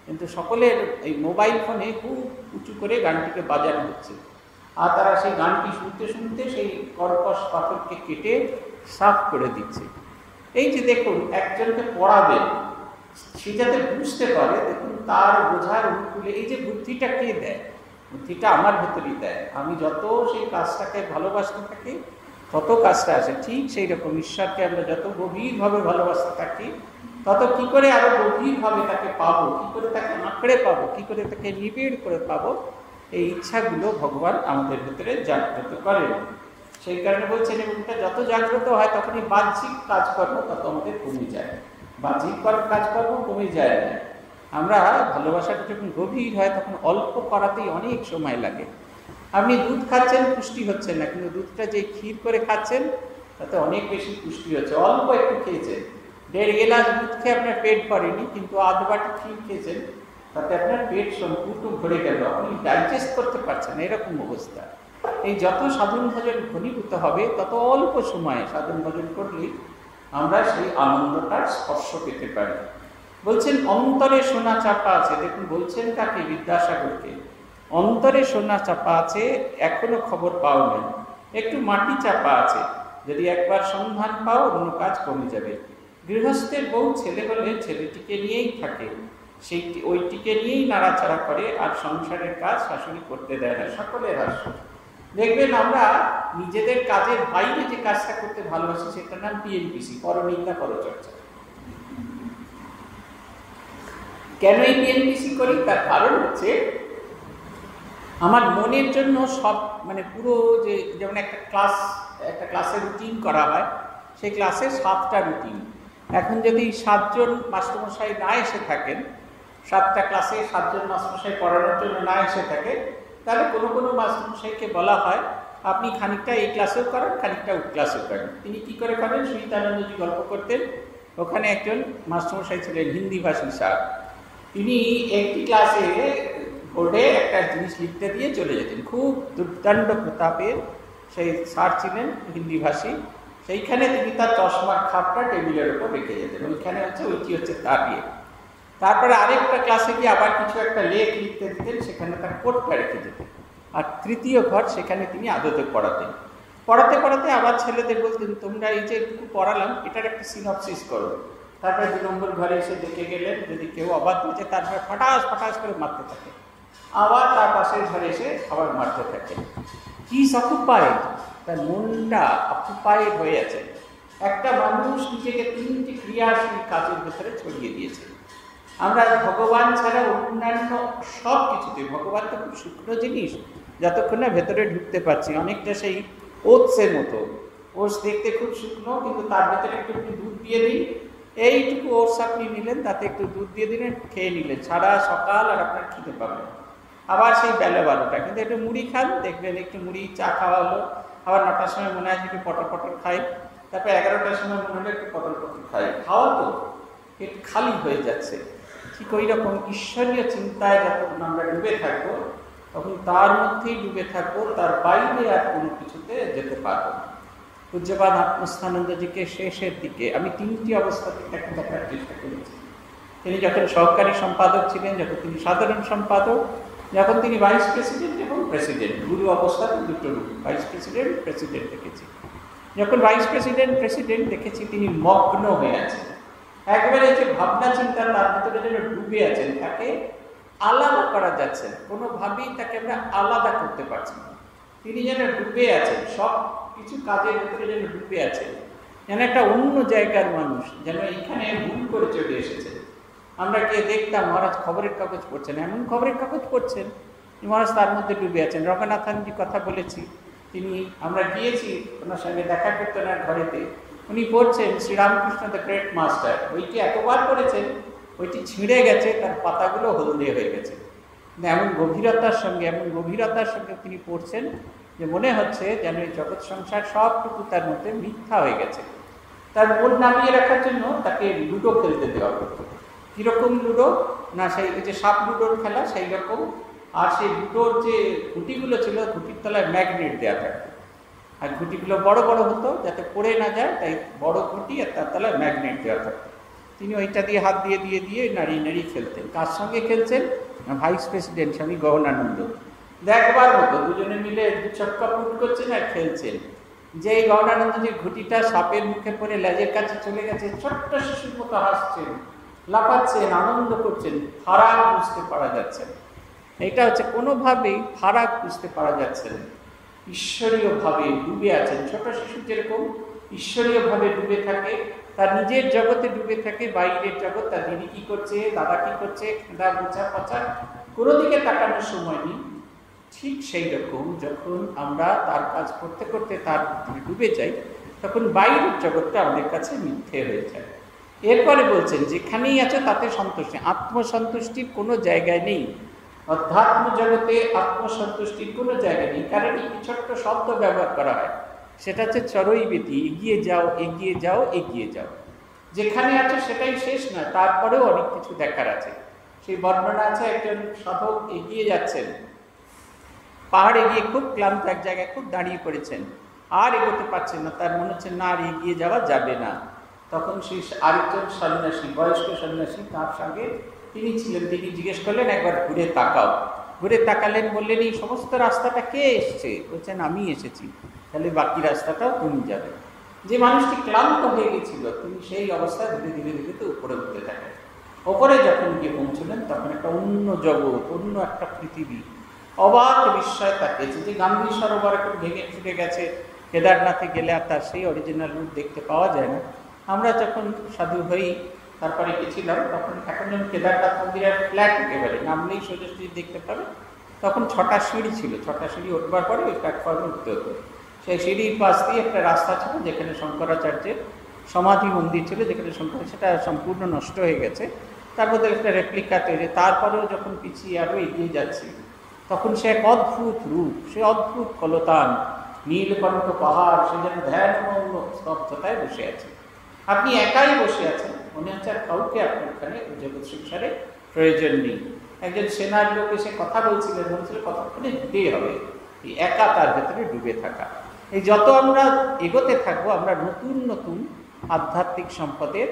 কিন্তু সকলের এই মোবাইল ফোনে খুব উঁচু করে গানটিকে বাজানো হচ্ছে, আর তারা সেই গানটি শুনতে শুনতে সেই কর্কশ পাথরকে কেটে সাফ করে দিচ্ছে। এই যে দেখুন, একজনকে পড়াবেন, সে যাতে বুঝতে পারে, দেখুন তার বোঝার অনুকূলে এই যে বুদ্ধিটা কে দেয়, বুদ্ধিটা আমার ভেতরই দেয়। আমি যত সেই কাজটাকে ভালোবাসতে থাকি, তত কাজটা আসে। ঠিক সেই রকম ঈশ্বরকে আমরা যত গভীরভাবে ভালোবাসতে থাকি, তত কি করে আরো গভীরভাবে তাকে পাবো, কি করে তাকে আঁকড়ে পাবো, কি করে তাকে নিবিড় করে পাবো, এই ইচ্ছাগুলো ভগবান আমাদের ভেতরে জাগ্রত করেন। সেই কারণে বলছেন, এবং এটা যত জাগ্রত হয় তখনই বাহ্যিক কাজকর্ম তত আমাদের কমে যায়, বাহ্যিক কাজকর্ম কমে যায় না। আমরা ভালোবাসাটা যখন গভীর হয় তখন অল্প করাতেই অনেক সময় লাগে। আপনি দুধ খাচ্ছেন, পুষ্টি হচ্ছে না, কিন্তু দুধটা যে ক্ষীর করে খাচ্ছেন তাতে অনেক বেশি পুষ্টি হচ্ছে। অল্প একটু খেয়েছেন, 1.5 গ্লাস দুধ খেয়ে আপনার পেট ভরেনি, কিন্তু আধ বাটি ক্ষীর খেয়েছেন, তাতে আপনার পেট সম্পূর্ণ ভরে গেল, আপনি ডাইজেস্ট করতে পারছেন, এরকম অবস্থা। এই যত সাধন ভজন ঘনীভূত হবে, তত অল্প সময়ে সাধন ভজন করলেই আমরা সেই আনন্দটার স্পর্শ পেতে পারি। বলছেন অন্তরে সোনা চাপা আছে, দেখুন বলছেন কাকে? বিদ্যাসাগরকে। অন্তরে সোনা চাপা আছে, এখনো খবর পাও নাই, একটু মাটি চাপা আছে, যদি একবার সন্ধান পাও অন্য কাজ কমে যাবে। গৃহস্থের বউ ছেলে হলে ছেলেটিকে নিয়েই থাকে, ওইটিকে নিয়েই নাড়াচাড়া করে, আর সংসারের কাজ শাশুড়ি করতে দেয় না। সকলের হাস্য। দেখবেন আমরা নিজেদের কাজের বাইরে যে কাজটা করতে ভালোবাসি, সেটার নাম পিএনপিসি, পরনিন্দা পরচর্চা। কেন এই পিএনপিসি করি? তার কারণ হচ্ছে আমার মনের জন্য সব, মানে পুরো যে যেমন একটা ক্লাসের রুটিন করা হয়, সেই ক্লাসে 7টা রুটিন। এখন যদি 7 জন মাস্টারমশাই না এসে থাকেন, 7টা ক্লাসে 7 জন মাস্টারমশাই পড়ানোর জন্য না এসে থাকে, তাহলে কোনো কোনো মাস্টারমশাইকে বলা হয় আপনি খানিকটা এই ক্লাসেও করেন, খানিকটা ওই ক্লাসেও করেন। তিনি কী করে করেন? সুচিতানন্দজি গল্প করতেন, ওখানে একজন মাস্টারমশাই ছিলেন হিন্দিভাষী স্যার। তিনি একটি ক্লাসে বোর্ডে একটা জিনিস লিখতে দিয়ে চলে যেতেন, খুব দুর্দান্ত প্রতাপের সেই স্যার ছিলেন হিন্দিভাষী। সেইখানে তিনি তার চশমার খাপটা টেবিলের উপর রেখে যেতেন, ওইখানে ওইটি হচ্ছে তার ইয়ে। তারপরে আরেকটা ক্লাসে গিয়ে আবার কিছু একটা লেখ লিখতে দিতেন, সেখানে তার কোটটা রেখে যেতেন। আর তৃতীয় ঘর, সেখানে তিনি আদতে পড়াতেন। পড়াতে পড়াতে আবার ছেলেদের বলতেন, তোমরা এই যে একটু পড়ালাম, এটার একটা সিনপসিস করো। তারপরে 2 নম্বর ঘরে এসে দেখে গেলেন, যদি কেউ অবাক হয়েছে তারপরে ফটাস ফটাস করে মারতে থাকে, আবার তার পাশের ঘরে এসে আবার মারতে থাকেন। কি অকুপাইড, তার মনটা অকুপাইড হয়ে আছে। একটা মানুষ নিজেকে 3টি ক্রিয়াশীল কাজের ভেতরে ছড়িয়ে দিয়েছে। আমরা ভগবান ছাড়া অন্যান্য সব কিছুতে, ভগবান তো খুব শুকনো জিনিস, যতক্ষণ না ভেতরে ঢুকতে পারছি, অনেকটা সেই ওটসের মতো। ওটস দেখতে খুব শুকনো, কিন্তু তার ভেতরে একটু দুধ দিয়ে দিই, এইটুকু ওটস আপনি নিলেন, তাতে একটু দুধ দিয়ে দিলেন, খেয়ে নিলেন, সারা সকাল আর আপনার খেতে পাবেন। আবার সেই বেলা 12টা, কিন্তু একটু মুড়ি খান, দেখবেন একটু মুড়ি চা খাওয়া হলো, আবার 9টার সময় মনে হয় একটু পটল পটল খাই, তারপর 11টার সময় মনে হলো একটু পটল পটল খাই, খাওয়া তো পেট খালি হয়ে যাচ্ছে। ঠিক ওই রকম ঈশ্বরীয় চিন্তায় যখন আমরা ডুবে থাকবো, তখন তার মধ্যেই ডুবে থাকবো, তার বাইরে আর কোনো কিছুতে যেতে পারবো না। পূজ্যপাদ আত্মস্থানন্দজিকে শেষের দিকে আমি 3টি অবস্থাতে তাকে দেখার চেষ্টা করেছি। তিনি যখন সহকারী সম্পাদক ছিলেন, যখন তিনি সাধারণ সম্পাদক, যখন তিনি ভাইস প্রেসিডেন্ট এবং প্রেসিডেন্ট, গুরু অবস্থাতে দুটো রূপ, ভাইস প্রেসিডেন্ট প্রেসিডেন্ট দেখেছি। যখন ভাইস প্রেসিডেন্ট প্রেসিডেন্ট দেখেছি, তিনি মগ্ন হয়ে আছেন, একবারে যে ভাবনা চিন্তা তার ভিতরে যেন ডুবে আছেন, তাকে আলাদা করা যাচ্ছে না, কোনোভাবেই তাকে আমরা আলাদা করতে পারছি না। তিনি যেন ডুবে আছেন, সব কিছু কাজের ভিতরে যেন ডুবে আছেন, যেন একটা অন্য জায়গার মানুষ, যেন এখানে ভুল করে চলে এসেছে। আমরা গিয়ে দেখতাম মহারাজ খবরের কাগজ পড়ছেন, এমন খবরের কাগজ পড়ছেন মহারাজ তার মধ্যে ডুবে আছেন। রঙ্গনাথনজি কথা বলেছি, তিনি আমরা গিয়েছি ওনার সঙ্গে দেখা করতে ওনার ঘরেতে, উনি পড়ছেন শ্রীরামকৃষ্ণ দ্য গ্রেট মাস্টার, ওইটি এতবার পড়েছেন, ওইটি ছিঁড়ে গেছে, তার পাতাগুলো হলদে হয়ে গেছে। এমন গভীরতার সঙ্গে তিনি পড়ছেন যে মনে হচ্ছে যেন এই জগৎ সংসার সবটুকু তার মধ্যে মিথ্যা হয়ে গেছে। তার মন নামিয়ে রাখার জন্য তাকে লুডো খেলতে দেওয়া হতো। কীরকম লুডো না, সেই যে সাপ লুডোর খেলা সেই রকম। আর সেই লুডোর যে ঘুটিগুলো ছিল, ঘুটির তলায় ম্যাগনেট দেওয়া থাকতো, আর ঘুটিগুলো বড় বড় হতো যাতে পড়ে না যায়, তাই বড় ঘুটি আর তার তলায় ম্যাগনেট দেওয়া থাকতো। তিনি ওইটা দিয়ে হাত দিয়ে দিয়ে দিয়ে নাড়িয়ে নাড়িয়ে খেলতেন। কার সঙ্গে খেলছেন? ভাইস প্রেসিডেন্ট স্বামী গগনানন্দ। দেখবার মতো দুজনে মিলে 2 ছক্কা পুট করছেন আর খেলছেন। যে গগনানন্দ যে ঘুটিটা সাপের মুখে পড়ে লেজের কাছে চলে গেছে, ছোট্ট শিশুর মতো হাসছেন, লাফাচ্ছেন, আনন্দ করছেন, ফারাক বুঝতে পারা যাচ্ছে না। এটা হচ্ছে কোনোভাবেই ফারাক বুঝতে পারা যাচ্ছে না। ঈশ্বরীয়ভাবে ডুবে আছেন। ছোট শিশু যেরকম ঈশ্বরীয়ভাবে ডুবে থাকে, তার নিজের জগতে ডুবে থাকে, বাইরের জগৎ, তার দিদি কি করছে, দাদা কি করছে, খেঁদা মোচা পচা কোনো দিকে তাকানোর সময় নেই। ঠিক সেই রকম যখন আমরা তার কাজ করতে করতে তার ডুবে যাই, তখন বাইরের জগৎটা আমাদের কাছে মিথ্যে হয়ে যায়। এরপরে বলছেন যেখানেই আছে তাতে সন্তুষ্টি, আত্মসন্তুষ্টির কোনো জায়গায় নেই। অধ্যাত্ম জগতে আত্মসন্তুষ্টির কোনো জায়গা নেই। কারণ এই ছোট্ট শব্দ ব্যবহার করা হয়, সেটা হচ্ছে চরৈবেতি, এগিয়ে যাও এগিয়ে যাও এগিয়ে যাও। যেখানে আছে সেটাই শেষ না, তারপরেও অনেক কিছু দেখার আছে। সেই বর্ণনা আছে, একজন সাধক এগিয়ে যাচ্ছেন, পাহাড়ে গিয়ে খুব ক্লান্ত, এক জায়গায় খুব দাঁড়িয়ে পড়েছেন, আর এগোতে পারছেন না, তার মনে হচ্ছে না আর এগিয়ে যাওয়া যাবে না। তখন সেই আরেকজন সন্ন্যাসী, বয়স্ক সন্ন্যাসী তার সঙ্গে তিনি ছিলেন, তিনি জিজ্ঞেস করলেন একবার ঘুরে তাকাও। ঘুরে তাকালেন, বললেন এই সমস্ত রাস্তাটা কে এসছে? বলছেন আমি এসেছি, তাহলে বাকি রাস্তাটাও তুমি যাবে। যে মানুষটি ক্লান্ত হয়ে গেছিল, তিনি সেই অবস্থায় ধীরে ধীরে ধীরে তো উপরে উঠতে থাকেন। ওপরে যখন গিয়ে পৌঁছলেন, তখন একটা অন্য জগৎ, অন্য একটা পৃথিবী, অবাক বিস্ময় তাকিয়েছে। যে গান্ধী সরোবর এখন ভেঙে ছুটে গেছে, কেদারনাথে গেলে আর তার সেই অরিজিনাল রূপ দেখতে পাওয়া যায় না। আমরা যখন সাধু হই, তারপরে গেছিলাম, তখন এখন যেমন কেদারনাথ মন্দিরের ফ্ল্যাট একেবারে নামলেই সোজাসুজি দেখতে পাবে, তখন 6টা সিঁড়ি ছিল। 6টা সিঁড়ি উঠবার পরে ওই প্ল্যাটফর্মে উঠতে হতো। সেই সিঁড়ির পাশ দিয়ে একটা রাস্তা ছিল, যেখানে শঙ্করাচার্যের সমাধি মন্দির ছিল, যেখানে সেটা সম্পূর্ণ নষ্ট হয়ে গেছে, তার মধ্যে একটা রেপ্লিকা তৈরি। তারপরেও যখন পিছিয়ে আরও এগিয়ে যাচ্ছি, তখন সে এক অদ্ভুত রূপ, সে অদ্ভুত কলতান, নীলকণ্ঠ পাহাড়, সে যেন ধ্যানমগ্ন স্তব্ধতায় বসে আছে। আপনি একাই বসে আছেন, মনে হচ্ছে আর কাউকে আপনার ওখানে জগৎ সংসারে প্রয়োজন নেই। একজন সেনার লোক এসে কথা বলছিলেন, বলছিল কতক্ষণে ডুবেই হবে, এই একা তার ভেতরে ডুবে থাকা। এই যত আমরা এগোতে থাকবো, আমরা নতুন নতুন আধ্যাত্মিক সম্পদের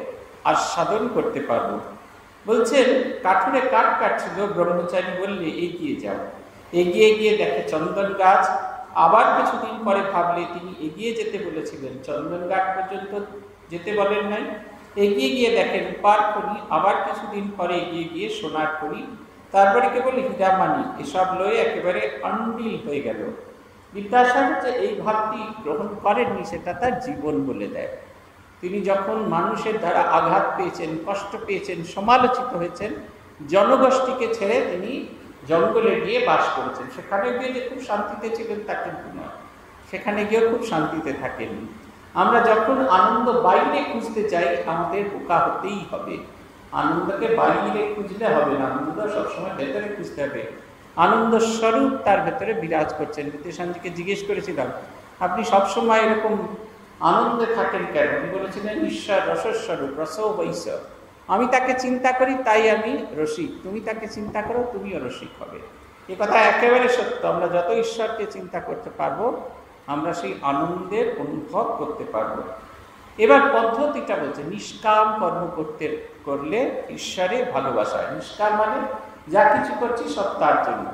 আস্বাদন করতে পারব। বলছেন কাঠুরে কাঠ কাটছিল, ব্রহ্মচারী বললে এগিয়ে যাও। এগিয়ে গিয়ে দেখে চন্দন গাছ। আবার কিছুদিন পরে ভাবলে তিনি এগিয়ে যেতে বলেছিলেন, চন্দন গাছ পর্যন্ত যেতে বলেন নাই। এগিয়ে গিয়ে দেখেন রূপার খনি। আবার কিছুদিন পরে এগিয়ে গিয়ে সোনার খনি। তারপরে কেবল হীরামানি এসব লয়ে একেবারে অন্ডিল হয়ে গেল। বিদ্যাসাগর যে এই ভাবটি গ্রহণ করেননি সেটা তার জীবন বলে দেয়। তিনি যখন মানুষের দ্বারা আঘাত পেয়েছেন, কষ্ট পেয়েছেন, সমালোচিত হয়েছেন, জনগোষ্ঠীকে ছেড়ে তিনি জঙ্গলে গিয়ে বাস করেছেন। সেখানে গিয়ে যে খুব শান্তিতে ছিলেন তা কিন্তু নয়, সেখানে গিয়েও খুব শান্তিতে থাকেননি। আমরা যখন আনন্দ বাইরে খুঁজতে চাই আমাদের বোকা হতেই হবে। আনন্দকে বাইরে খুঁজলে হবে না, আনন্দ সবসময় ভেতরে খুঁজতে হবে। আনন্দ স্বরূপ তার ভেতরে বিরাজ করছেন। বিদ্যাসাগরকে জিজ্ঞেস করেছিলাম, আপনি সবসময় এরকম আনন্দে থাকেন কেন? উনি বলেছিলেন, ঈশ্বর রসস্বরূপ, রস বৈশ। আমি তাকে চিন্তা করি তাই আমি রসিক, তুমি তাকে চিন্তা করো তুমিও রসিক হবে। এ কথা একেবারে সত্য। আমরা যত ঈশ্বরকে চিন্তা করতে পারবো আমরা সেই আনন্দের অনুভব করতে পারবো। এবার পদ্ধতিটা বলছে, নিষ্কাম কর্ম করলে ঈশ্বরে ভালোবাসা হয়। নিষ্কাম মানে যা কিছু করছি সব তার জন্য।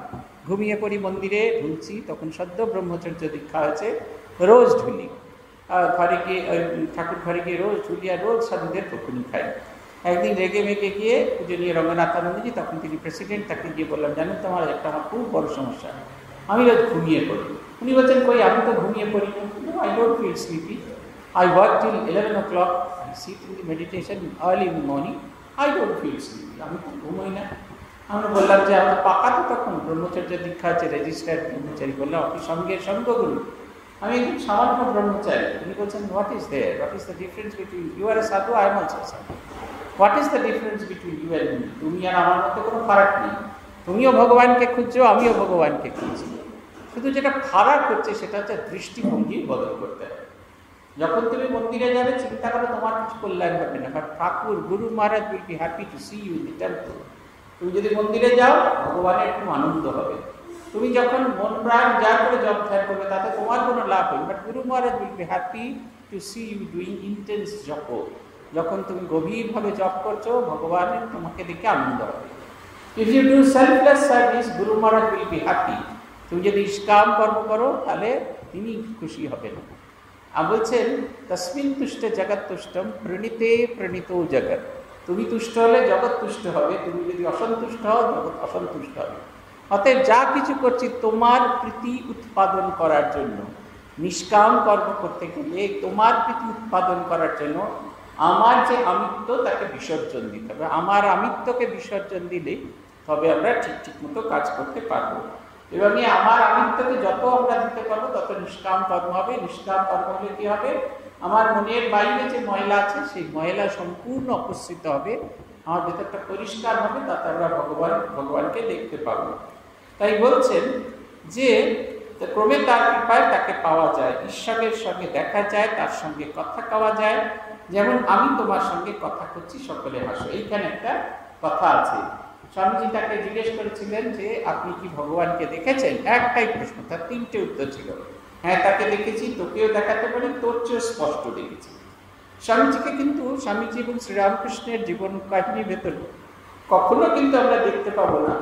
ঘুমিয়ে পড়ি মন্দিরে, ঢুলছি, তখন সদ্য ব্রহ্মচর্য দীক্ষা হয়েছে, রোজ ঢুলি। ঘরে গিয়ে ঠাকুর ঘরে গিয়ে রোজ ঢুলি, আর রোজ সাধুদের পক্ষুনি খাই। একদিন রেগে মেগে গিয়ে পূজনীয় রঙ্গনাথানন্দজি, তখন তিনি প্রেসিডেন্ট, তাকে গিয়ে বললাম, জানেন তো আমার খুব বড় সমস্যা, আমি রোজ ঘুমিয়ে পড়ি। উনি বলছেন, কই আমি তো ঘুমিয়ে পড়ি না, I don't feel sleepy, I work till 11 o'clock, I sit in the meditation early in the morning, I don't feel sleepy, আমি তো ঘুমোই না। আমরা বললাম যে আমরা পাকা তো তখন ব্রহ্মচর্য দীক্ষা আছে, রেজিস্টার্ড ব্রহ্মচারী। বললাম, আপনি সঙ্গে সঙ্গগুরু, আমি একজন সামান্য ব্রহ্মচারী। উনি বলছেন, what is there, what is the difference between you are a sadhu, I am also sadhu, what is the difference between you and me? তুমি আর আমার মধ্যে কোনো ফারাক নেই, তুমিও ভগবানকে খুঁজছো, আমিও ভগবানকে খুঁজছি। শুধু যেটা ফারাক হচ্ছে সেটা হচ্ছে দৃষ্টিভঙ্গি বদল করতে হবে। যখন তুমি মন্দিরে যাবে চিন্তা করো তোমার কিছু কল্যাণ হবে না, but Thakur Guru Maharaj will be happy to see you in the temple. তুমি যদি মন্দিরে যাও ভগবানের খুব আনন্দ হবে। তুমি যখন মন প্রাণ যা করে জপ ধ্যান করবে তাতে তোমার কোনো লাভ হবে, but Guru Maharaj will be happy to see you doing intense japa. যখন তুমি গভীরভাবে জপ করছো ভগবানের তোমাকে দেখে আনন্দ হবে। If you do selfless service, গুরু মহারাজ উইল বি হ্যাপি। তুমি যদি নিষ্কাম কর্ম করো তাহলে তিনি খুশি হবেন। আর বলছেন, তস্মিন তুষ্টে জগৎ তুষ্টম, প্রণীতে প্রণীত জগৎ। তুমি তুষ্ট হলে জগৎ তুষ্ট হবে, তুমি যদি অসন্তুষ্ট হও জগৎ অসন্তুষ্ট হবে। অতএব যা কিছু করছি তোমার প্রীতি উৎপাদন করার জন্য। নিষ্কাম কর্ম করতে গেলে তোমার প্রীতি উৎপাদন করার জন্য আমার যে আমিত্ব তাকে বিসর্জন দিতে হবে। আমার আমিত্বকে বিসর্জন দিলেই তবে আমরা ঠিক মতো কাজ করতে পারবো। এবং এই আমার আমিত্বকে যত আমরা দিতে পারবো তত নিষ্কাম কর্ম হবে। নিষ্কাম কর্ম হলে কী হবে? আমার মনের বাইরে যে ময়লা আছে সেই ময়লা সম্পূর্ণ অপসৃত হবে, আমার ভেতরটা পরিষ্কার হবে, তাতে আমরা ভগবানকে দেখতে পাবো। তাই বলছেন যে ক্রমে তার কৃপায় তাকে পাওয়া যায়, ঈশ্বরের সঙ্গে দেখা যায়, তার সঙ্গে কথা কওয়া যায়। যেমন আমি তোমার সঙ্গে কথা করছি, সকলে হাসো। এইখানে একটা কথা আছে। স্বামীজি তাকে জিজ্ঞেস করেছিলেন যে আপনি কি ভগবানকে দেখেছেন? একটাই প্রশ্ন, তার তিনটে উত্তর ছিল। হ্যাঁ, তাকে দেখেছি, তোকেও দেখাতে পারি, তোর চেয়েও স্পষ্ট দেখেছি। স্বামীজিকে কিন্তু স্বামীজি এবং শ্রীরামকৃষ্ণের জীবন কাহিনীর ভেতর কখনো কিন্তু আমরা দেখতে পাবো না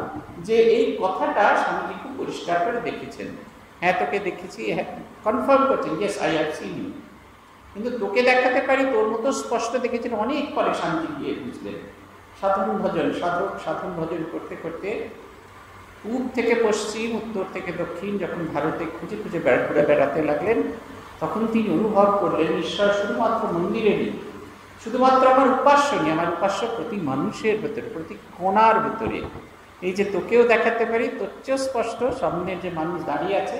যে এই কথাটা স্বামীজি খুব পরিষ্কার করে দেখেছেন। হ্যাঁ, তোকে দেখেছি, হ্যাঁ কনফার্ম করছেন, yes I have seen you. কিন্তু তোকে দেখাতে পারি, তোর মতো স্পষ্ট দেখেছেন অনেক পরে স্বামীজি গিয়ে বুঝলেন। সাধন ভজন করতে করতে পূব থেকে পশ্চিম, উত্তর থেকে দক্ষিণ যখন ভারতে খুঁজে খুঁজে ঘুরে বেড়াতে লাগলেন, তখন তিনি অনুভব করলেন ঈশ্বর শুধুমাত্র মন্দিরে নেই, শুধুমাত্র আমার উপাস্য নেই, আমার উপাস্য প্রতি মানুষের ভেতরে, প্রতি কোণার ভেতরে। এই যে তোকেও দেখাতে পারি, তোর চেয়েও স্পষ্ট, সামনের যে মানুষ দাঁড়িয়ে আছে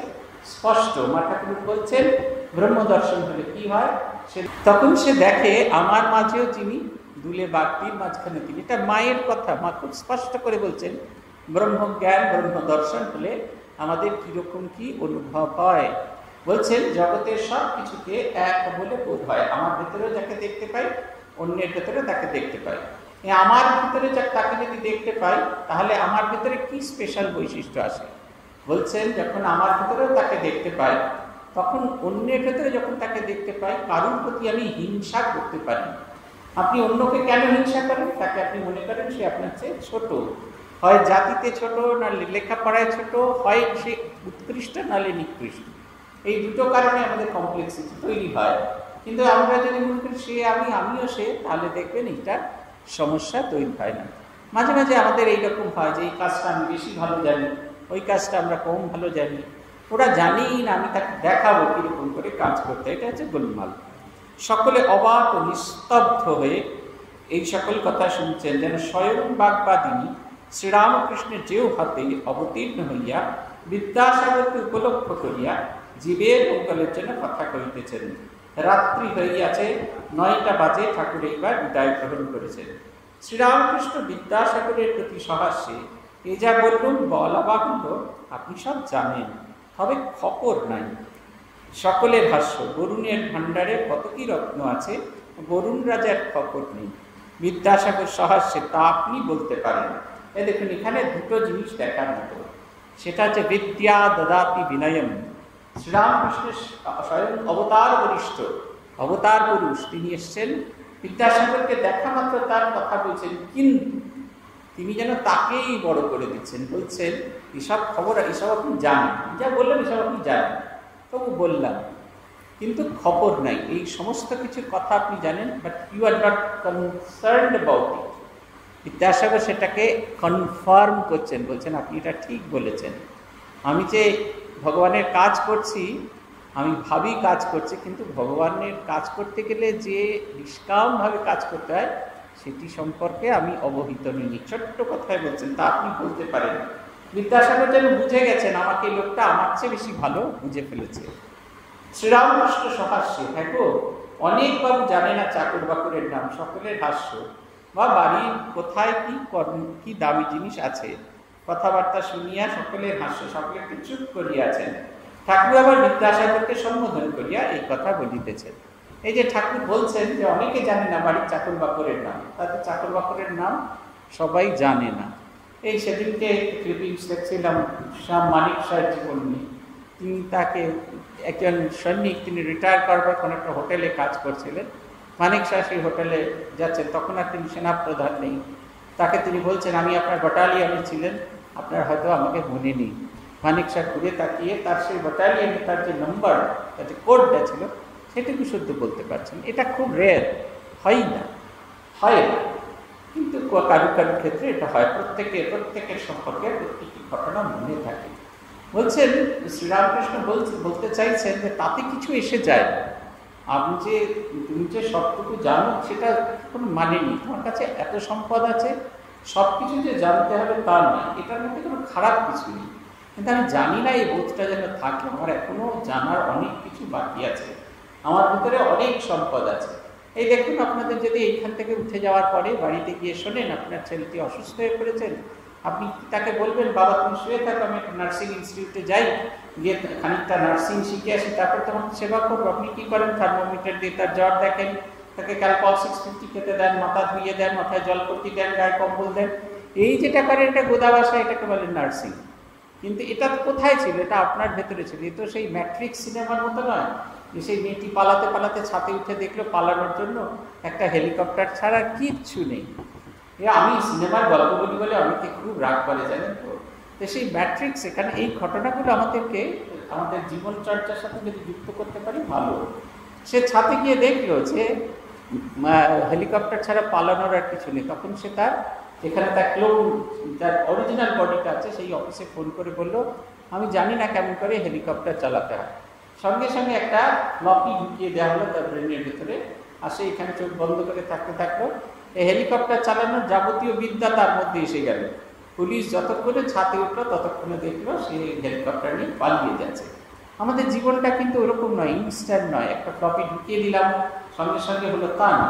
স্পষ্ট। মা ঠাকুর বলছেন ব্রহ্মদর্শন হলে কি হয়, তখন সে দেখে আমার মাঝেও যিনি দুলে বাগদির মাঝখানে তিনি। এটা মায়ের কথা, মা খুব স্পষ্ট করে বলছেন ব্রহ্মজ্ঞান ব্রহ্মদর্শন হলে আমাদের কীরকম কি অনুভব হয়। বলছেন জগতের সব কিছুকে এক বলে বোধ হয়। আমার ভেতরেও যাকে দেখতে পাই, অন্যের ভেতরে তাকে দেখতে পাই। আমার ভিতরে তাকে যদি দেখতে পাই তাহলে আমার ভিতরে কি স্পেশাল বৈশিষ্ট্য আসে? বলছেন যখন আমার ভিতরেও তাকে দেখতে পাই, তখন অন্যের ভেতরে যখন তাকে দেখতে পাই কারোর প্রতি আমি হিংসা করতে পারি। আপনি অন্যকে কেন হিংসা করেন? তাকে আপনি মনে করেন সে আপনার চেয়ে ছোট, হয় জাতিতে ছোট, না লেখাপড়ায় ছোট, হয় সে উৎকৃষ্ট নালে নিকৃষ্ট। এই দুটো কারণে আমাদের কমপ্লেক্সিটি তৈরি হয়। কিন্তু আমরা যদি মনে করি সে আমি, আমিও সে, তাহলে দেখবেন এটা সমস্যা তৈরি হয় না। মাঝে মাঝে আমাদের এইরকম হয় যে এই কাজটা আমি বেশি ভালো জানি, ওই কাজটা আমরা কম ভালো জানি, ওরা জানেই না, আমি তাকে দেখাবো কীরকম করে কাজ করতে। এটা হচ্ছে গোলমাল। সকলে অবাক ও নিস্তব্ধ হয়ে এই সকল কথা শুনছেন, যেন স্বয়ং বাগবাদিনী শ্রীরামকৃষ্ণের যেও হাতে অবতীর্ণ হইয়া বিদ্যাসাগরকে উপলক্ষ করিয়া জীবের মঙ্গলের জন্য কথা কহিতেছেন। রাত্রি হইয়াছে, 9টা বাজে। ঠাকুর এইবার বিদায় গ্রহণ করেছেন। শ্রীরামকৃষ্ণ বিদ্যাসাগরের প্রতি সহাস্যে এ যা বললুম বলা বাহুল্য, আপনি সব জানেন, তবে খবর নাই। সকলের হাস্য। বরুণের ভাণ্ডারে কত কি রত্ন আছে, বরুণ রাজার খবর নেই। বিদ্যাসাগর সহাস্যে, তা আপনি বলতে পারেন। এ দেখুন, এখানে দুটো জিনিস দেখার মতো। সেটা হচ্ছে বিদ্যা দদাতি বিনয়ম। শ্রীরামকৃষ্ণের স্বয়ং অবতার বরিষ্ঠ, অবতার পুরুষ, তিনি এসছেন বিদ্যাসাগরকে দেখা মাত্র তার কথা বলছেন, কিন্তু তিনি যেন তাকেই বড় করে দিচ্ছেন। বলছেন এসব খবর, এসব আপনি জানেন, যা বললেন এসব আপনি জানেন, তবু বললাম, কিন্তু খবর নাই। এই সমস্ত কিছু কথা আপনি জানেন, but you are not concerned about it. Vidyasagar সেটাকে কনফার্ম করছেন, বলছেন আপনি এটা ঠিক বলেছেন। আমি যে ভগবানের কাজ করছি, আমি ভাবি কাজ করছি, কিন্তু ভগবানের কাজ করতে গেলে যে নিষ্কামভাবে কাজ করতে হয় সেটি সম্পর্কে আমি অবহিত নই। ছোট্ট কথায় বলছেন, তা আপনি বলতে পারেন। বিদ্যাসাগর যেন বুঝে গেছেন আমাকে এই লোকটা আমার চেয়ে বেশি ভালো বুঝে ফেলেছে। শ্রীরামকৃষ্ণ সহাস্যে, হ্যাঁ গো, অনেক বাবু জানে না চাকর বাকরের নাম, সকলের হাস্য। বা বাড়ির কোথায় কি দামি জিনিস আছে, কথাবার্তা শুনিয়া সকলের হাস্য, সকলে একটু চুপ করিয়াছেন। ঠাকুর আবার বিদ্যাসাগরকে সম্বোধন করিয়া এই কথা বলিতেছেন। এই যে ঠাকুর বলছেন যে অনেকে জানে না বাড়ির চাকর বাকরের নাম, তাদের চাকর বাকরের নাম সবাই জানে না। এই সেদিনকে ক্লিপিংস দেখছিলাম শ্যাম মানিক শাহের জীবনী। তিনি তাকে একজন সৈনিক, তিনি রিটায়ার করবার কোনো একটা হোটেলে কাজ করছিলেন। মানিক শাহ সেই হোটেলে যাচ্ছেন, তখন আর তিনি সেনাপ্রধান নেই। তাকে তিনি বলছেন, আমি আপনার ব্যাটালিয়নে ছিলেন, আপনার হয়তো আমাকে মনে নেই। মানিক শাহ ঘুরে তাকিয়ে তার সেই ব্যাটালিয়নে তার যে নম্বর, তার যে কোডটা ছিল, সেটুকু শুদ্ধ বলতে পারছেন। এটা খুব রেয়ার, হয় না, কিন্তু কারু কারুর ক্ষেত্রে এটা হয়। প্রত্যেকের সম্পর্কে প্রত্যেকটি ঘটনা মনে থাকে। বলছেন শ্রীরামকৃষ্ণ বলতে চাইছেন যে তাতে কিছু এসে যায় না। তুমি যে সবটুকু জানো সেটা কোনো মানে নেই। তোমার কাছে এত সম্পদ আছে, সব কিছু যে জানতে হবে তা নয়, এটার মধ্যে কোনো খারাপ কিছু নেই। কিন্তু আমি জানি না, এই বোধটা যেন থাকে। আমার এখনো জানার অনেক কিছু বাকি আছে, আমার ভিতরে অনেক সম্পদ আছে। এই দেখুন, আপনাদের যদি এইখান থেকে উঠে যাওয়ার পরে বাড়িতে গিয়ে শোনেন আপনার ছেলেটি অসুস্থ হয়ে পড়েছেন, আপনি তাকে বলবেন, বাবা তুমি শুয়ে থাকো, আমি একটা নার্সিং ইনস্টিটিউটে যাই, গিয়ে খানিকটা নার্সিং শিখে আসি, তারপর তোমাকে সেবা করবো। আপনি কী করেন? থার্মোমিটার দিয়ে তার জ্বর দেখেন, তাকে ক্যালপল 650 খেতে দেন, মাথা ধুইয়ে দেন, মাথায় জলপট্টি দেন, গায়ে কম্বল দেন। এই যেটা করেন এটা গোদা ভাষায় এটাকে বলেন নার্সিং। কিন্তু এটা কোথায় ছিল? এটা আপনার ভেতরে ছিল। এ তো সেই ম্যাট্রিক্স সিনেমার মতো নয় যে সেই মেয়েটি পালাতে পালাতে ছাদে উঠে দেখলো, পালানোর জন্য একটা হেলিকপ্টার ছাড়া কিচ্ছু নেই। আমি সিনেমার গল্প বলি বলে অনেকে খুব রাগ করে, জানেন তো। সেই ম্যাট্রিক্স, এখানে এই ঘটনাগুলো আমাদেরকে আমাদের জীবনচর্চার সাথে যদি যুক্ত করতে পারি ভালো। সে ছাদে গিয়ে দেখলো যে হেলিকপ্টার ছাড়া পালানোর আর কিছু নেই। তখন সে তার যেখানে তার ক্লোন, যার অরিজিনাল বডিটা আছে, সেই অফিসে ফোন করে বলল, আমি জানি না কেমন করে হেলিকপ্টার চালাতে হয়। সঙ্গে সঙ্গে একটা লকি ঢুকিয়ে দেওয়া হলো তার ব্রেনের ভিতরে, আর সে এখানে চোখ বন্ধ করে থাকতে থাকলো। এই হেলিকপ্টার চালানোর যাবতীয় বিদ্যা তার মধ্যে এসে গেল। পুলিশ যতক্ষণে ছাদে উঠলো ততক্ষণে দেখলো সে হেলিকপ্টার নিয়ে পালিয়ে যাচ্ছে। আমাদের জীবনটা কিন্তু ওরকম নয়, ইনস্ট্যান্ট নয়, একটা ফ্লপি ঢুকিয়ে দিলাম সঙ্গে সঙ্গে হলো, তা না।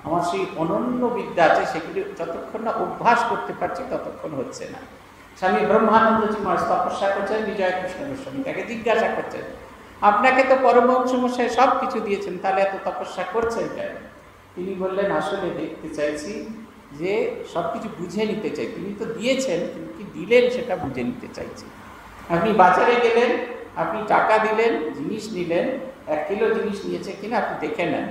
আমার সেই অনন্য বিদ্যা আছে, সেগুলি যতক্ষণ না অভ্যাস করতে পারছি ততক্ষণ হচ্ছে না। স্বামী ব্রহ্মানন্দজি মহারাজ তপস্যা করছেন, বিজয় কৃষ্ণ গোস্বামী তাকে জিজ্ঞাসা করছেন, আপনাকে তো পরমহংস মশাই সব কিছু দিয়েছেন, তাহলে এত তপস্যা করছেন কেন? তিনি বললেন, আসলে দেখতে চাইছি যে সব কিছু বুঝে নিতে চাই। তিনি তো দিয়েছেন, কিন্তু কি দিলেন সেটা বুঝে নিতে চাইছি। আপনি বাজারে গেলেন, আপনি টাকা দিলেন, জিনিস নিলেন, 1 কিলো জিনিস নিয়েছে কিনা আপনি দেখে নেন।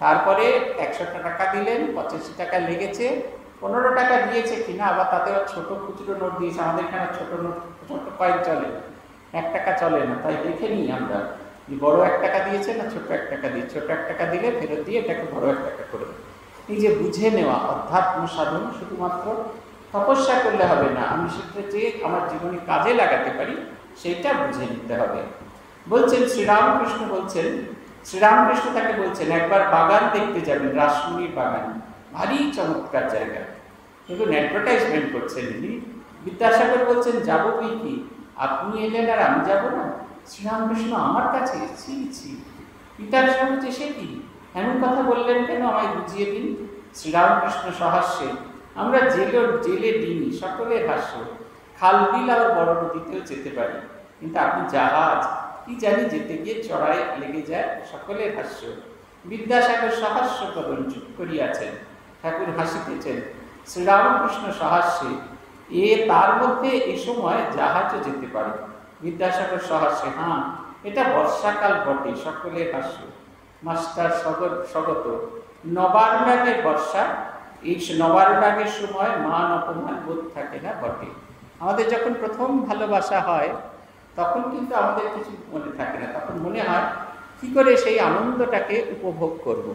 তারপরে 100 টাকা দিলেন, 85 টাকা লেগেছে, 15 টাকা দিয়েছে কিনা, আবার তাতে ছোট খুচরো নোট দিয়েছে। আমাদের এখানে ছোট নোট, ছোট কয়েন চলে, 1 টাকা চলে না। তাই দেখে নিই আমরা বড় 1 টাকা দিয়েছে না ছোট 1 টাকা দিয়ে। ছোট 1 টাকা দিলে ফেরত দিয়ে এটাকে বড় 1 টাকা করে। এই যে বুঝে নেওয়া, অধ্যাত্ম সাধন শুধুমাত্র তপস্যা করলে হবে না, আমি সেটা যে আমার জীবনে কাজে লাগাতে পারি সেইটা বুঝে নিতে হবে। বলছেন শ্রীরামকৃষ্ণ তাকে বলছেন একবার বাগান দেখতে যাবেন, রাসমণির বাগান, ভারী চমৎকার জায়গা, কিন্তু অ্যাডভার্টাইজমেন্ট করছেন ইনি। বিদ্যাসাগর বলছেন যাবো কি, আপনি এলেন আর আমি যাব না? শ্রীরামকৃষ্ণ আমার কাছে ছি, পিতার সঙ্গে যে সে কি এমন কথা বললেন কেন, আমায় বুঝিয়ে দিন। শ্রীরামকৃষ্ণ সহাস্যে, আমরা জেলে ডিঙি সকলের হাস্য, খাল বিল আর বড় নদীতেও যেতে পারি, কিন্তু আপনি জাহাজ কি জানি যেতে গিয়ে চড়াই লেগে যায়, সকলের হাস্য। বিদ্যাসাগর সহাস্য কদন চুপ করিয়াছেন, ঠাকুর হাসিতেছেন। শ্রীরামকৃষ্ণ সহাস্যে, তার মধ্যে এ সময় জাহাজও যেতে পারে। বিদ্যাসাগর সহাস্যে, হ্যাঁ এটা বর্ষাকাল বটে, সকলের হাস্য। মাস্টার স্বগত, নবারুণাগের বর্ষা, এই নবারুণাগের সময় মান অপমান বোধ থাকে না বটে। আমাদের যখন প্রথম ভালোবাসা হয় তখন কিন্তু আমাদের কিছু মনে থাকে না, তখন মনে হয় কি করে সেই আনন্দটাকে উপভোগ করব।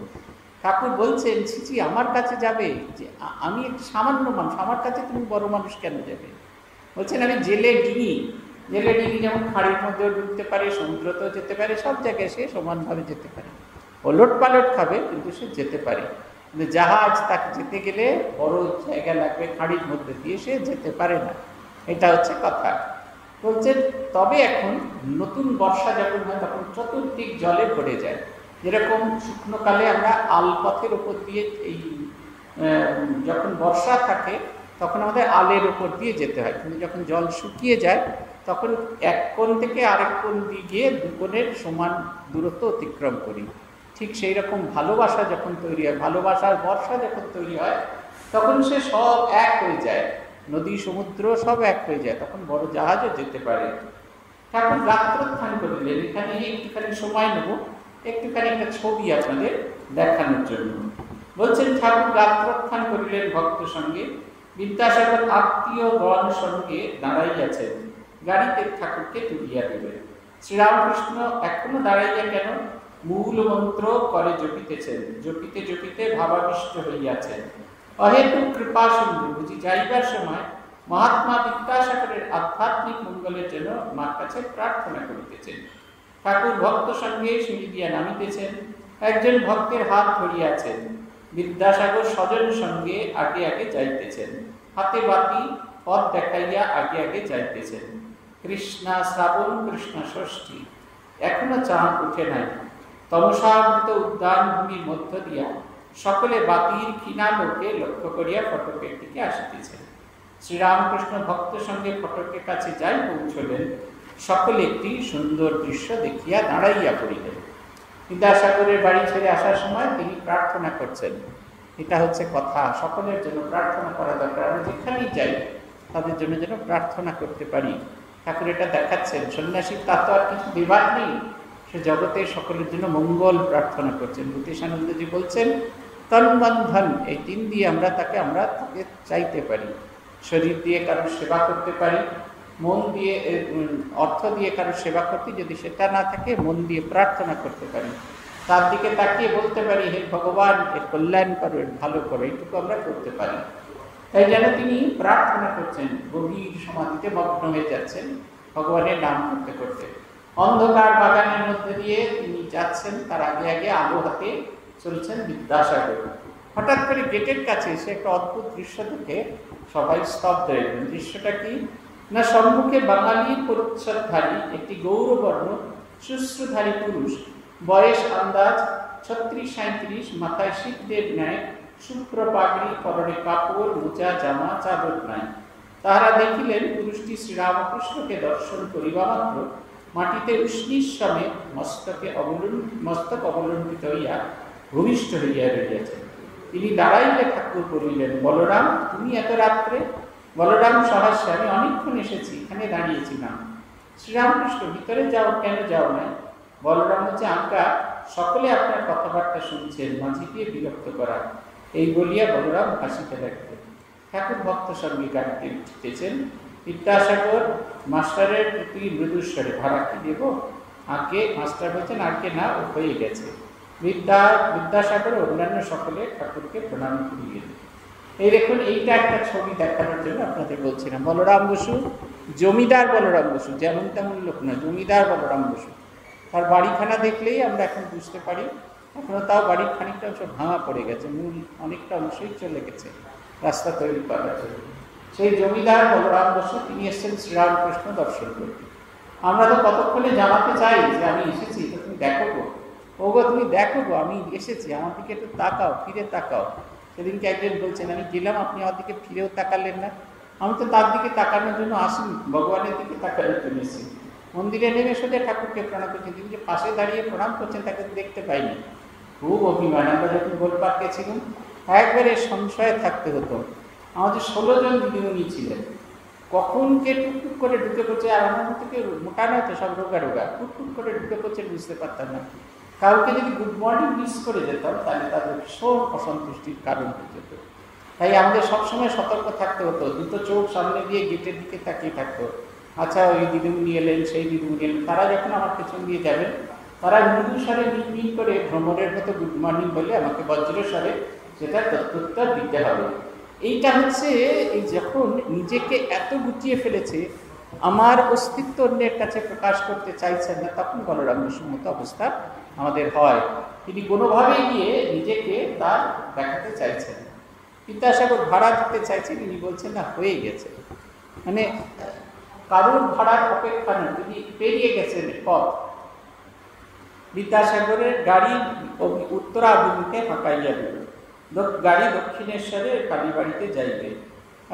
ঠাকুর বলছেন ছিচি আমার কাছে যাবে, যে আমি একটু সামান্য মানুষ, আমার কাছে তুমি বড় মানুষ কেন যাবে? বলছেন আমি জেলে ডিঙি যেমন খাড়ির মধ্যেও ঢুকতে পারে, সমুদ্রতেও যেতে পারে, সব জায়গায় সে সমানভাবে যেতে পারে, ওলট পালট খাবে কিন্তু সে যেতে পারে। কিন্তু জাহাজ তাকে যেতে গেলে বড় জায়গা লাগবে, খাড়ির মধ্যে দিয়ে সে যেতে পারে না, এটা হচ্ছে কথা। বলছেন তবে এখন নতুন বর্ষা যখন হয় তখন চতুর্দিক জলে ভরে যায়, যেরকম শুকনোকালে আমরা আলপথের উপর দিয়ে এই যখন বর্ষা থাকে তখন আমাদের আলের উপর দিয়ে যেতে হয়, কিন্তু যখন জল শুকিয়ে যায় তখন এক কোণ থেকে আরেক কোণ দিয়ে গিয়ে দু কোণের সমান দূরত্ব অতিক্রম করি। ঠিক সেই রকম ভালোবাসা যখন তৈরি হয়, ভালোবাসার বর্ষা যখন তৈরি হয় তখন সে সব এক হয়ে যায়, নদী সমুদ্র সব এক হয়ে যায়, তখন বড় জাহাজও যেতে পারে। ঠাকুর রাত্রোত্থান করিলেন, এখানে একটুখানি সময় নেব, একটুখানি একটা ছবি আপনাদের দেখানোর জন্য। বলছেন ঠাকুর রাত্রোত্থান করিলেন ভক্ত সঙ্গে, বিদ্যাসাগর আত্মীয় গণ সঙ্গে দাঁড়াইয়াছেন, গাড়িতে ঠাকুরকে তুলিয়া দেবেন। শ্রীরামকৃষ্ণ এখনো দাঁড়াইয়া কেন, মূল মন্ত্র করে জপিতেছেন, জপিতে ভাবাবিষ্ট হইয়াছেন। অহেতুক কৃপা সিন্ধু, বুঝি যাইবার সময় মহাত্মা বিদ্যাসাগরের আধ্যাত্মিক মঙ্গলের জন্য মার কাছে প্রার্থনা করিতেছেন। ঠাকুর ভক্ত সঙ্গে সিঁড়ি দিয়া নামিতেছেন, একজন ভক্তের হাত ধরিয়াছেন। বিদ্যাসাগর স্বজন সঙ্গে আগে যাইতেছেন, হাতে বাতি পথ দেখাইয়া আগে যাইতেছেন। কৃষ্ণা শ্রাবণ, কৃষ্ণ ষষ্ঠী, এখনো চাঁদ উঠে নাই। তমসাবৃত উদ্যান ভূমির মধ্য দিয়া সকলে বাতির ক্ষীণালোকে লক্ষ্য করিয়া ফটকের দিকে আসিতেছেন। শ্রীরামকৃষ্ণ ভক্ত সঙ্গে ফটকের কাছে যাই পৌঁছলেন, সকলে একটি সুন্দর দৃশ্য দেখিয়া দাঁড়াইয়া পড়িলেন। বিদ্যাসাগরের বাড়ি ছেড়ে আসার সময় তিনি প্রার্থনা করছেন, এটা হচ্ছে কথা, সকলের জন্য প্রার্থনা করা দরকার, আমরা যেখানেই যাই তাদের জন্য যেন প্রার্থনা করতে পারি। ঠাকুর এটা দেখাচ্ছেন, সন্ন্যাসীর তা তো আর কিছু দেবার নেই, সে জগতে সকলের জন্য মঙ্গল প্রার্থনা করছেন। ভূতেশানন্দজি বলছেন তন্বন্ধন, এই 3 দিয়ে আমরা তাকে চাইতে পারি। শরীর দিয়ে কারোর সেবা করতে পারি, মন দিয়ে অর্থ দিয়ে কারোর সেবা করতে, যদি সেটা না থাকে মন দিয়ে প্রার্থনা করতে পারি, তার দিকে তাকিয়ে বলতে পারি হে ভগবান এর কল্যাণ করো, এর ভালো করো, এইটুকু আমরা করতে পারি। তাই যেন তিনি প্রার্থনা করছেন, গভীর সমাধিতে মগ্ন হয়ে যাচ্ছেন ভগবানের নাম করতে। অন্ধকার বাগানের মধ্যে দিয়ে তিনি যাচ্ছেন, তার আগে আলো হাতে চলছেন বিদ্যাসাগর। হঠাৎ করে গেটের কাছে এসে একটা অদ্ভুত দৃশ্য দেখে সবাই স্তব্ধ হয়ে গেলেন। দৃশ্যটা কি না, সম্মুখে বাঙালির পরিচ্ছদধারী একটি গৌরবর্ণ শুশ্রুধারী পুরুষ, বয়স আন্দাজ 36-37, মাথায় শিবদের ন্যায় শুভ্র পাগড়ি, পরনে কাপড়, মোজা, জামা, চাদর নাই। তাহারা দেখিলেন পুরুষটি শ্রীরামকৃষ্ণকে দর্শন করিবা মাত্র মাটিতে উষ্ণীশ্বমে মস্তক অবলম্বিত হইয়া ভূমিষ্ঠ হইয়া রইয়াছেন। তিনি দাঁড়াইলে ঠাকুর বলিলেন, বলরাম তুমি এত রাত্রে? বলরাম সহাস্যে, আমি অনেকক্ষণ এসেছি, এখানে দাঁড়িয়েছিলাম। শ্রীরামকৃষ্ণ, ভিতরে যাও, কেন যাও নাই? বলরাম হচ্ছে, আমরা সকলে আপনার কথাবার্তা শুনছেন, মাঝে দিয়ে বিরক্ত করা। এই বলিয়া বলরাম হাসিতে লাগলেন। ঠাকুর ভক্ত সঙ্গে গাড়িতে উঠিতেছেন। বিদ্যাসাগর মাস্টারের প্রতি মৃদুস্বরে, ভাড়া কি দেব? আগে মাস্টার বলছেন, আগে না, ও হয়ে গেছে। বিদ্যাসাগর অন্যান্য সকলে ঠাকুরকে প্রণাম করিলেন। এই দেখুন, এইটা একটা ছবি দেখানোর জন্য আপনাদের বলছিলাম। বলরাম বসু, জমিদার বলরাম বসু, যেমন তেমন লোক না, জমিদার বলরাম বসু। তার বাড়িখানা দেখলেই আমরা এখন বুঝতে পারি, এখনো তাও বাড়ির খানিকটা অংশ ভাঙা পড়ে গেছে, মূল অনেকটা অংশই চলে গেছে রাস্তা তৈরি করার জন্য। সেই জমিদার বলরাম বসু তিনি এসেছেন শ্রীরামকৃষ্ণ দর্শন করতে। আমরা তো কতক্ষণে জানাতে চাই যে আমি এসেছি, তো তুমি দেখো গো, ও গো তুমি দেখো গো আমি এসেছি, আমার দিকে একটু তাকাও, ফিরে তাকাও। সেদিনকে একজন বলছেন, আমি গেলাম, আপনি আমার দিকে ফিরেও তাকালেন না। আমি তো তার দিকে তাকানোর জন্য আসিনি, ভগবানের দিকে তাকানোর জন্য এসেছি। মন্দিরে নেমে সোজা ঠাকুরকে প্রণাম করছেন, তিনি যে পাশে দাঁড়িয়ে প্রণাম করছেন তাকে দেখতে পাইনি। খুব অভিমান। আমরা যখন গোলপার্ক গেছিলাম একবারে সংশয়ে থাকতে হতো। আমাদের 16 জন দিদিমণি ছিলেন, কখন কে টুকটুক করে ঢুকে পড়ছে, আর আমার মতো কেউ মোটা নয় তো, সব রোগা রোগা, টুকটুক করে ঢুকে পড়ছে বুঝতে পারতাম না। কাউকে যদি গুড মর্নিং মিস করে যেতাম তাহলে তাদের ভীষণ অসন্তুষ্টির কারণ হয়ে যেত। তাই আমাদের সবসময় সতর্ক থাকতে হতো, দুটো চোখ সামনে দিয়ে গেটের দিকে তাকিয়ে থাকতো। আচ্ছা, ওই দিদিমণি এলেন, সেই দিদিমণি এলেন, তারা যখন আমার পেছন দিয়ে যাবেন তারা মৃদু স্বরে মিনমিন করে ভ্রমণের মতো গুড মর্নিং বলে আমাকে বজ্র স্বরে সেটা প্রত্যুত্তর দিতে হবে। এইটা হচ্ছে, এই যখন নিজেকে এত গুটিয়ে ফেলেছে, আমার অস্তিত্ব অন্যের কাছে প্রকাশ করতে চাইছেন না, তখন বলরাম বসুর মতো অবস্থা আমাদের হয়। তিনি কোনোভাবেই গিয়ে নিজেকে তার দেখাতে চাইছেন। বিদ্যাসাগর ভাড়া দিতে চাইছেন, তিনি বলছেন না, হয়ে গেছে। মানে কারোর ভাড়ার অপেক্ষা নেই, তিনি পেরিয়ে গেছেন পথ। বিদ্যাসাগরের গাড়ি উত্তরাভিমুখে হাঁকাইয়া দিল, গাড়ি দক্ষিণেশ্বরে কালীবাড়িতে যাইবে।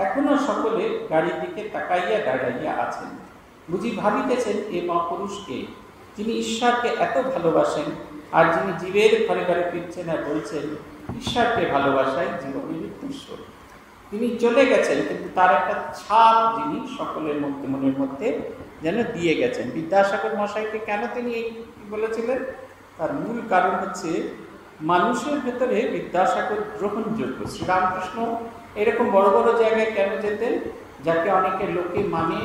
এখনো সকলে গাড়ির দিকে তাকাইয়া দাঁড়াইয়া আছেন। বুঝি ভাবিতেছেন এ মহাপুরুষকে, যিনি ঈশ্বরকে এত ভালোবাসেন, আর যিনি জীবের ঘরে ঘরে ফিরছেন আর বলছেন ঈশ্বরকে ভালোবাসায় জীবনের উদ্দেশ্য। তিনি চলে গেছেন, কিন্তু তার একটা ছাপ যিনি সকলের মধ্যে মনের মধ্যে যেন দিয়ে গেছেন। বিদ্যাসাগর মশাইকে কেন তিনি এই বলেছিলেন, তার মূল কারণ হচ্ছে মানুষের ভেতরে বিদ্যাসাগর গ্রহণযোগ্য। শ্রীরামকৃষ্ণ এরকম বড় বড় জায়গায় কেন যেতেন, যাকে অনেকে লোকে মানে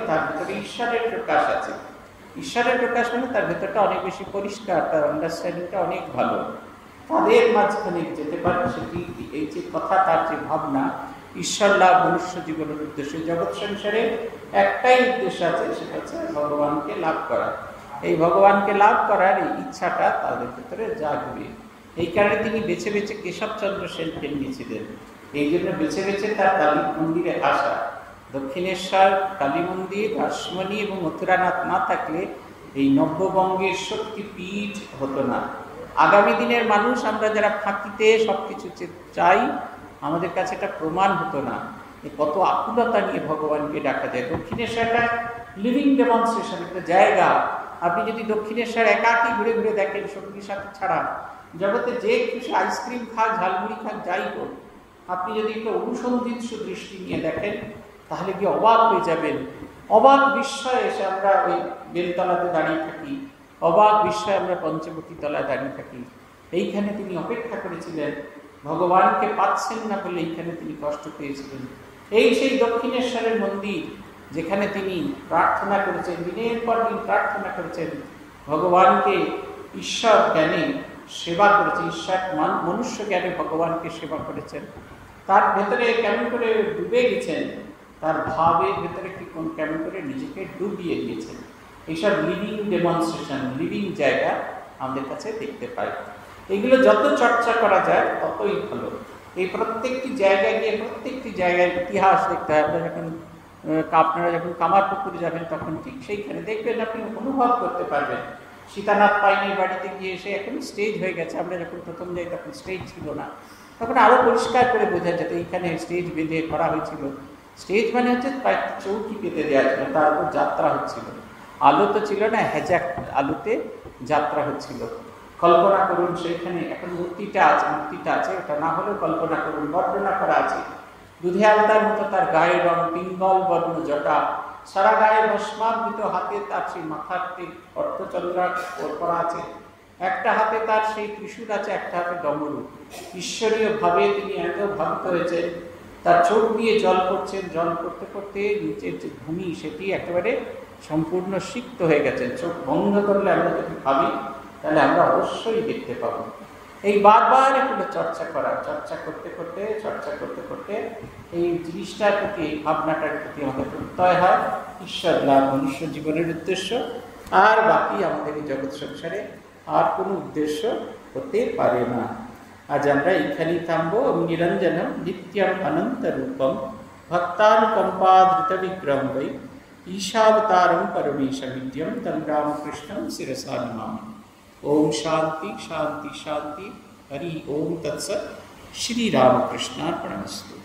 তার ভেতরে ঈশ্বরের প্রকাশ আছে। ঈশ্বরের প্রকাশ মানে তার ভেতরটা অনেক বেশি পরিষ্কার, তার আন্ডারস্ট্যান্ডিংটা অনেক ভালো, তাদের মাঝখানে যেতে পারে। সেটি এই যে কথা, তার যে ভাবনা, ঈশ্বর লাভ মনুষ্য জীবনের উদ্দেশ্য। জগৎ সংসারে একটাই উদ্দেশ্য আছে, সেটা হচ্ছে ভগবানকে লাভ করা। এই ভগবানকে লাভ করার এই ইচ্ছাটা তাদের ভেতরে জাগবে। এই কারণে তিনি বেছে বেছে কেশবচন্দ্র সেনকে নিয়েছিলেন। এই জন্য বেছে বেছে তার কালী মন্দিরে আসা। দক্ষিণেশ্বর কালী মন্দির, রাসমণি এবং মথুরানাথ না থাকলে এই নব্যবঙ্গের শক্তিপীঠ হতো না। আগামী দিনের মানুষ আমরা যারা ফাঁকিতে সবকিছু চাই, আমাদের কাছে এটা প্রমাণ হতো না কত আকুলতা নিয়ে ভগবানকে ডাকা যায়। দক্ষিণেশ্বরটা লিভিং ডেমনস্ট্রেশন, একটা জায়গা। আপনি যদি দক্ষিণেশ্বর একাকি ঘুরে ঘুরে দেখেন, সঙ্গী সাথে ছাড়া, জগতে যে খুশি আইসক্রিম খান, ঝালমুড়ি খান, যাই হোক, আপনি যদি একটু অনুসন্ধিৎসু দৃষ্টি নিয়ে দেখেন তাহলে কি অবাক হয়ে যাবেন। অবাক বিস্ময়ে এসে আমরা ওই বেলতলাতে দাঁড়িয়ে থাকি, অবাক বিস্ময়ে আমরা পঞ্চবতী তলায় দাঁড়িয়ে থাকি। এইখানে তিনি অপেক্ষা করেছিলেন, ভগবানকে পাচ্ছেন না বলে এইখানে তিনি কষ্ট পেয়েছিলেন। এই সেই দক্ষিণেশ্বরের মন্দির, যেখানে তিনি প্রার্থনা করেছেন, দিনের পর দিন প্রার্থনা করেছেন, ভগবানকে ঈশ্বর জ্ঞানে সেবা করেছেন, ঈশ্বর মনুষ্য জ্ঞানে ভগবানকে সেবা করেছেন। তার ভেতরে কেমন করে ডুবে গেছেন, তার ভাবের ভেতরে কেমন করে নিজেকে ডুবিয়ে দিয়েছেন। এইসব লিভিং ডেমনস্ট্রেশন, লিভিং জায়গা আমাদের কাছে দেখতে পাই। এগুলো যত চর্চা করা যায় ততই ভালো। এই প্রত্যেকটি জায়গায় গিয়ে প্রত্যেকটি জায়গায় ইতিহাস দেখতে হয়। আপনারা যখন কামারপুকুরে যাবেন তখন ঠিক সেইখানে দেখবেন, আপনি অনুভব করতে পারবেন। সীতানাথ পাইনের বাড়িতে গিয়ে এসে এখন স্টেজ হয়ে গেছে, আমরা যখন প্রথম যাই তখন স্টেজ ছিল না, তখন আরও পরিষ্কার করে বোঝা যেত এইখানে স্টেজ বেঁধে করা হয়েছিল। স্টেজ মানে হচ্ছে কয়েকটি চৌকি পেতে দেওয়া ছিল, তার উপর যাত্রা হচ্ছিল। আলো তো ছিল না, হ্যাজাক আলোতে যাত্রা হচ্ছিল। কল্পনা করুন সেইখানে, এখন মূর্তিটা আছে, ওটা না হলেও কল্পনা করুন, বর্ণনা করা আছে। দুধে আলতার মতো তার গায়ের রং, পিঙ্গল বর্ণ জটা, সারা গায়ে ভস্মাবৃত, হাতে তার সেই মাথাতে অর্ধচন্দ্রা করা আছে, একটা হাতে তার সেই ত্রিশূল আছে, একটা হাতে ডমরু। ঈশ্বরীয় ভাবে তিনি এত ভাবিত হয়েছেন, তার চোখ দিয়ে জল পড়ছেন, জল করতে করতে নিচের যে ভূমি সেটি একেবারে সম্পূর্ণ সিক্ত হয়ে গেছেন। চোখ বন্ধ করলে আমরা যদি ভাবি তাহলে আমরা অবশ্যই দেখতে পাবো। এই বারবার এগুলো চর্চা করা, চর্চা করতে করতে এই জিনিসটার প্রতি, এই ভাবনাটার প্রতি আমাদের প্রত্যয় হয় ঈশ্বর লাভ মনুষ্য জীবনের উদ্দেশ্য, আর বাকি আমাদের এই জগৎ সংসারে আর কোনো উদ্দেশ্য হতে পারে না। আজ আমরা এইখানেই থামবো। নিরঞ্জনম নিত্যম অনন্ত রূপম ভক্তানুকম্পাধৃত বিগ্রহম বৈ ঈশাবতারম পরমেশমিদ্যম তম রামকৃষ্ণম শিরসা নমামি। ओम शांति शांति शांति। हरि ओम तत्सत। श्री रामकृष्णार्पणमस्तु।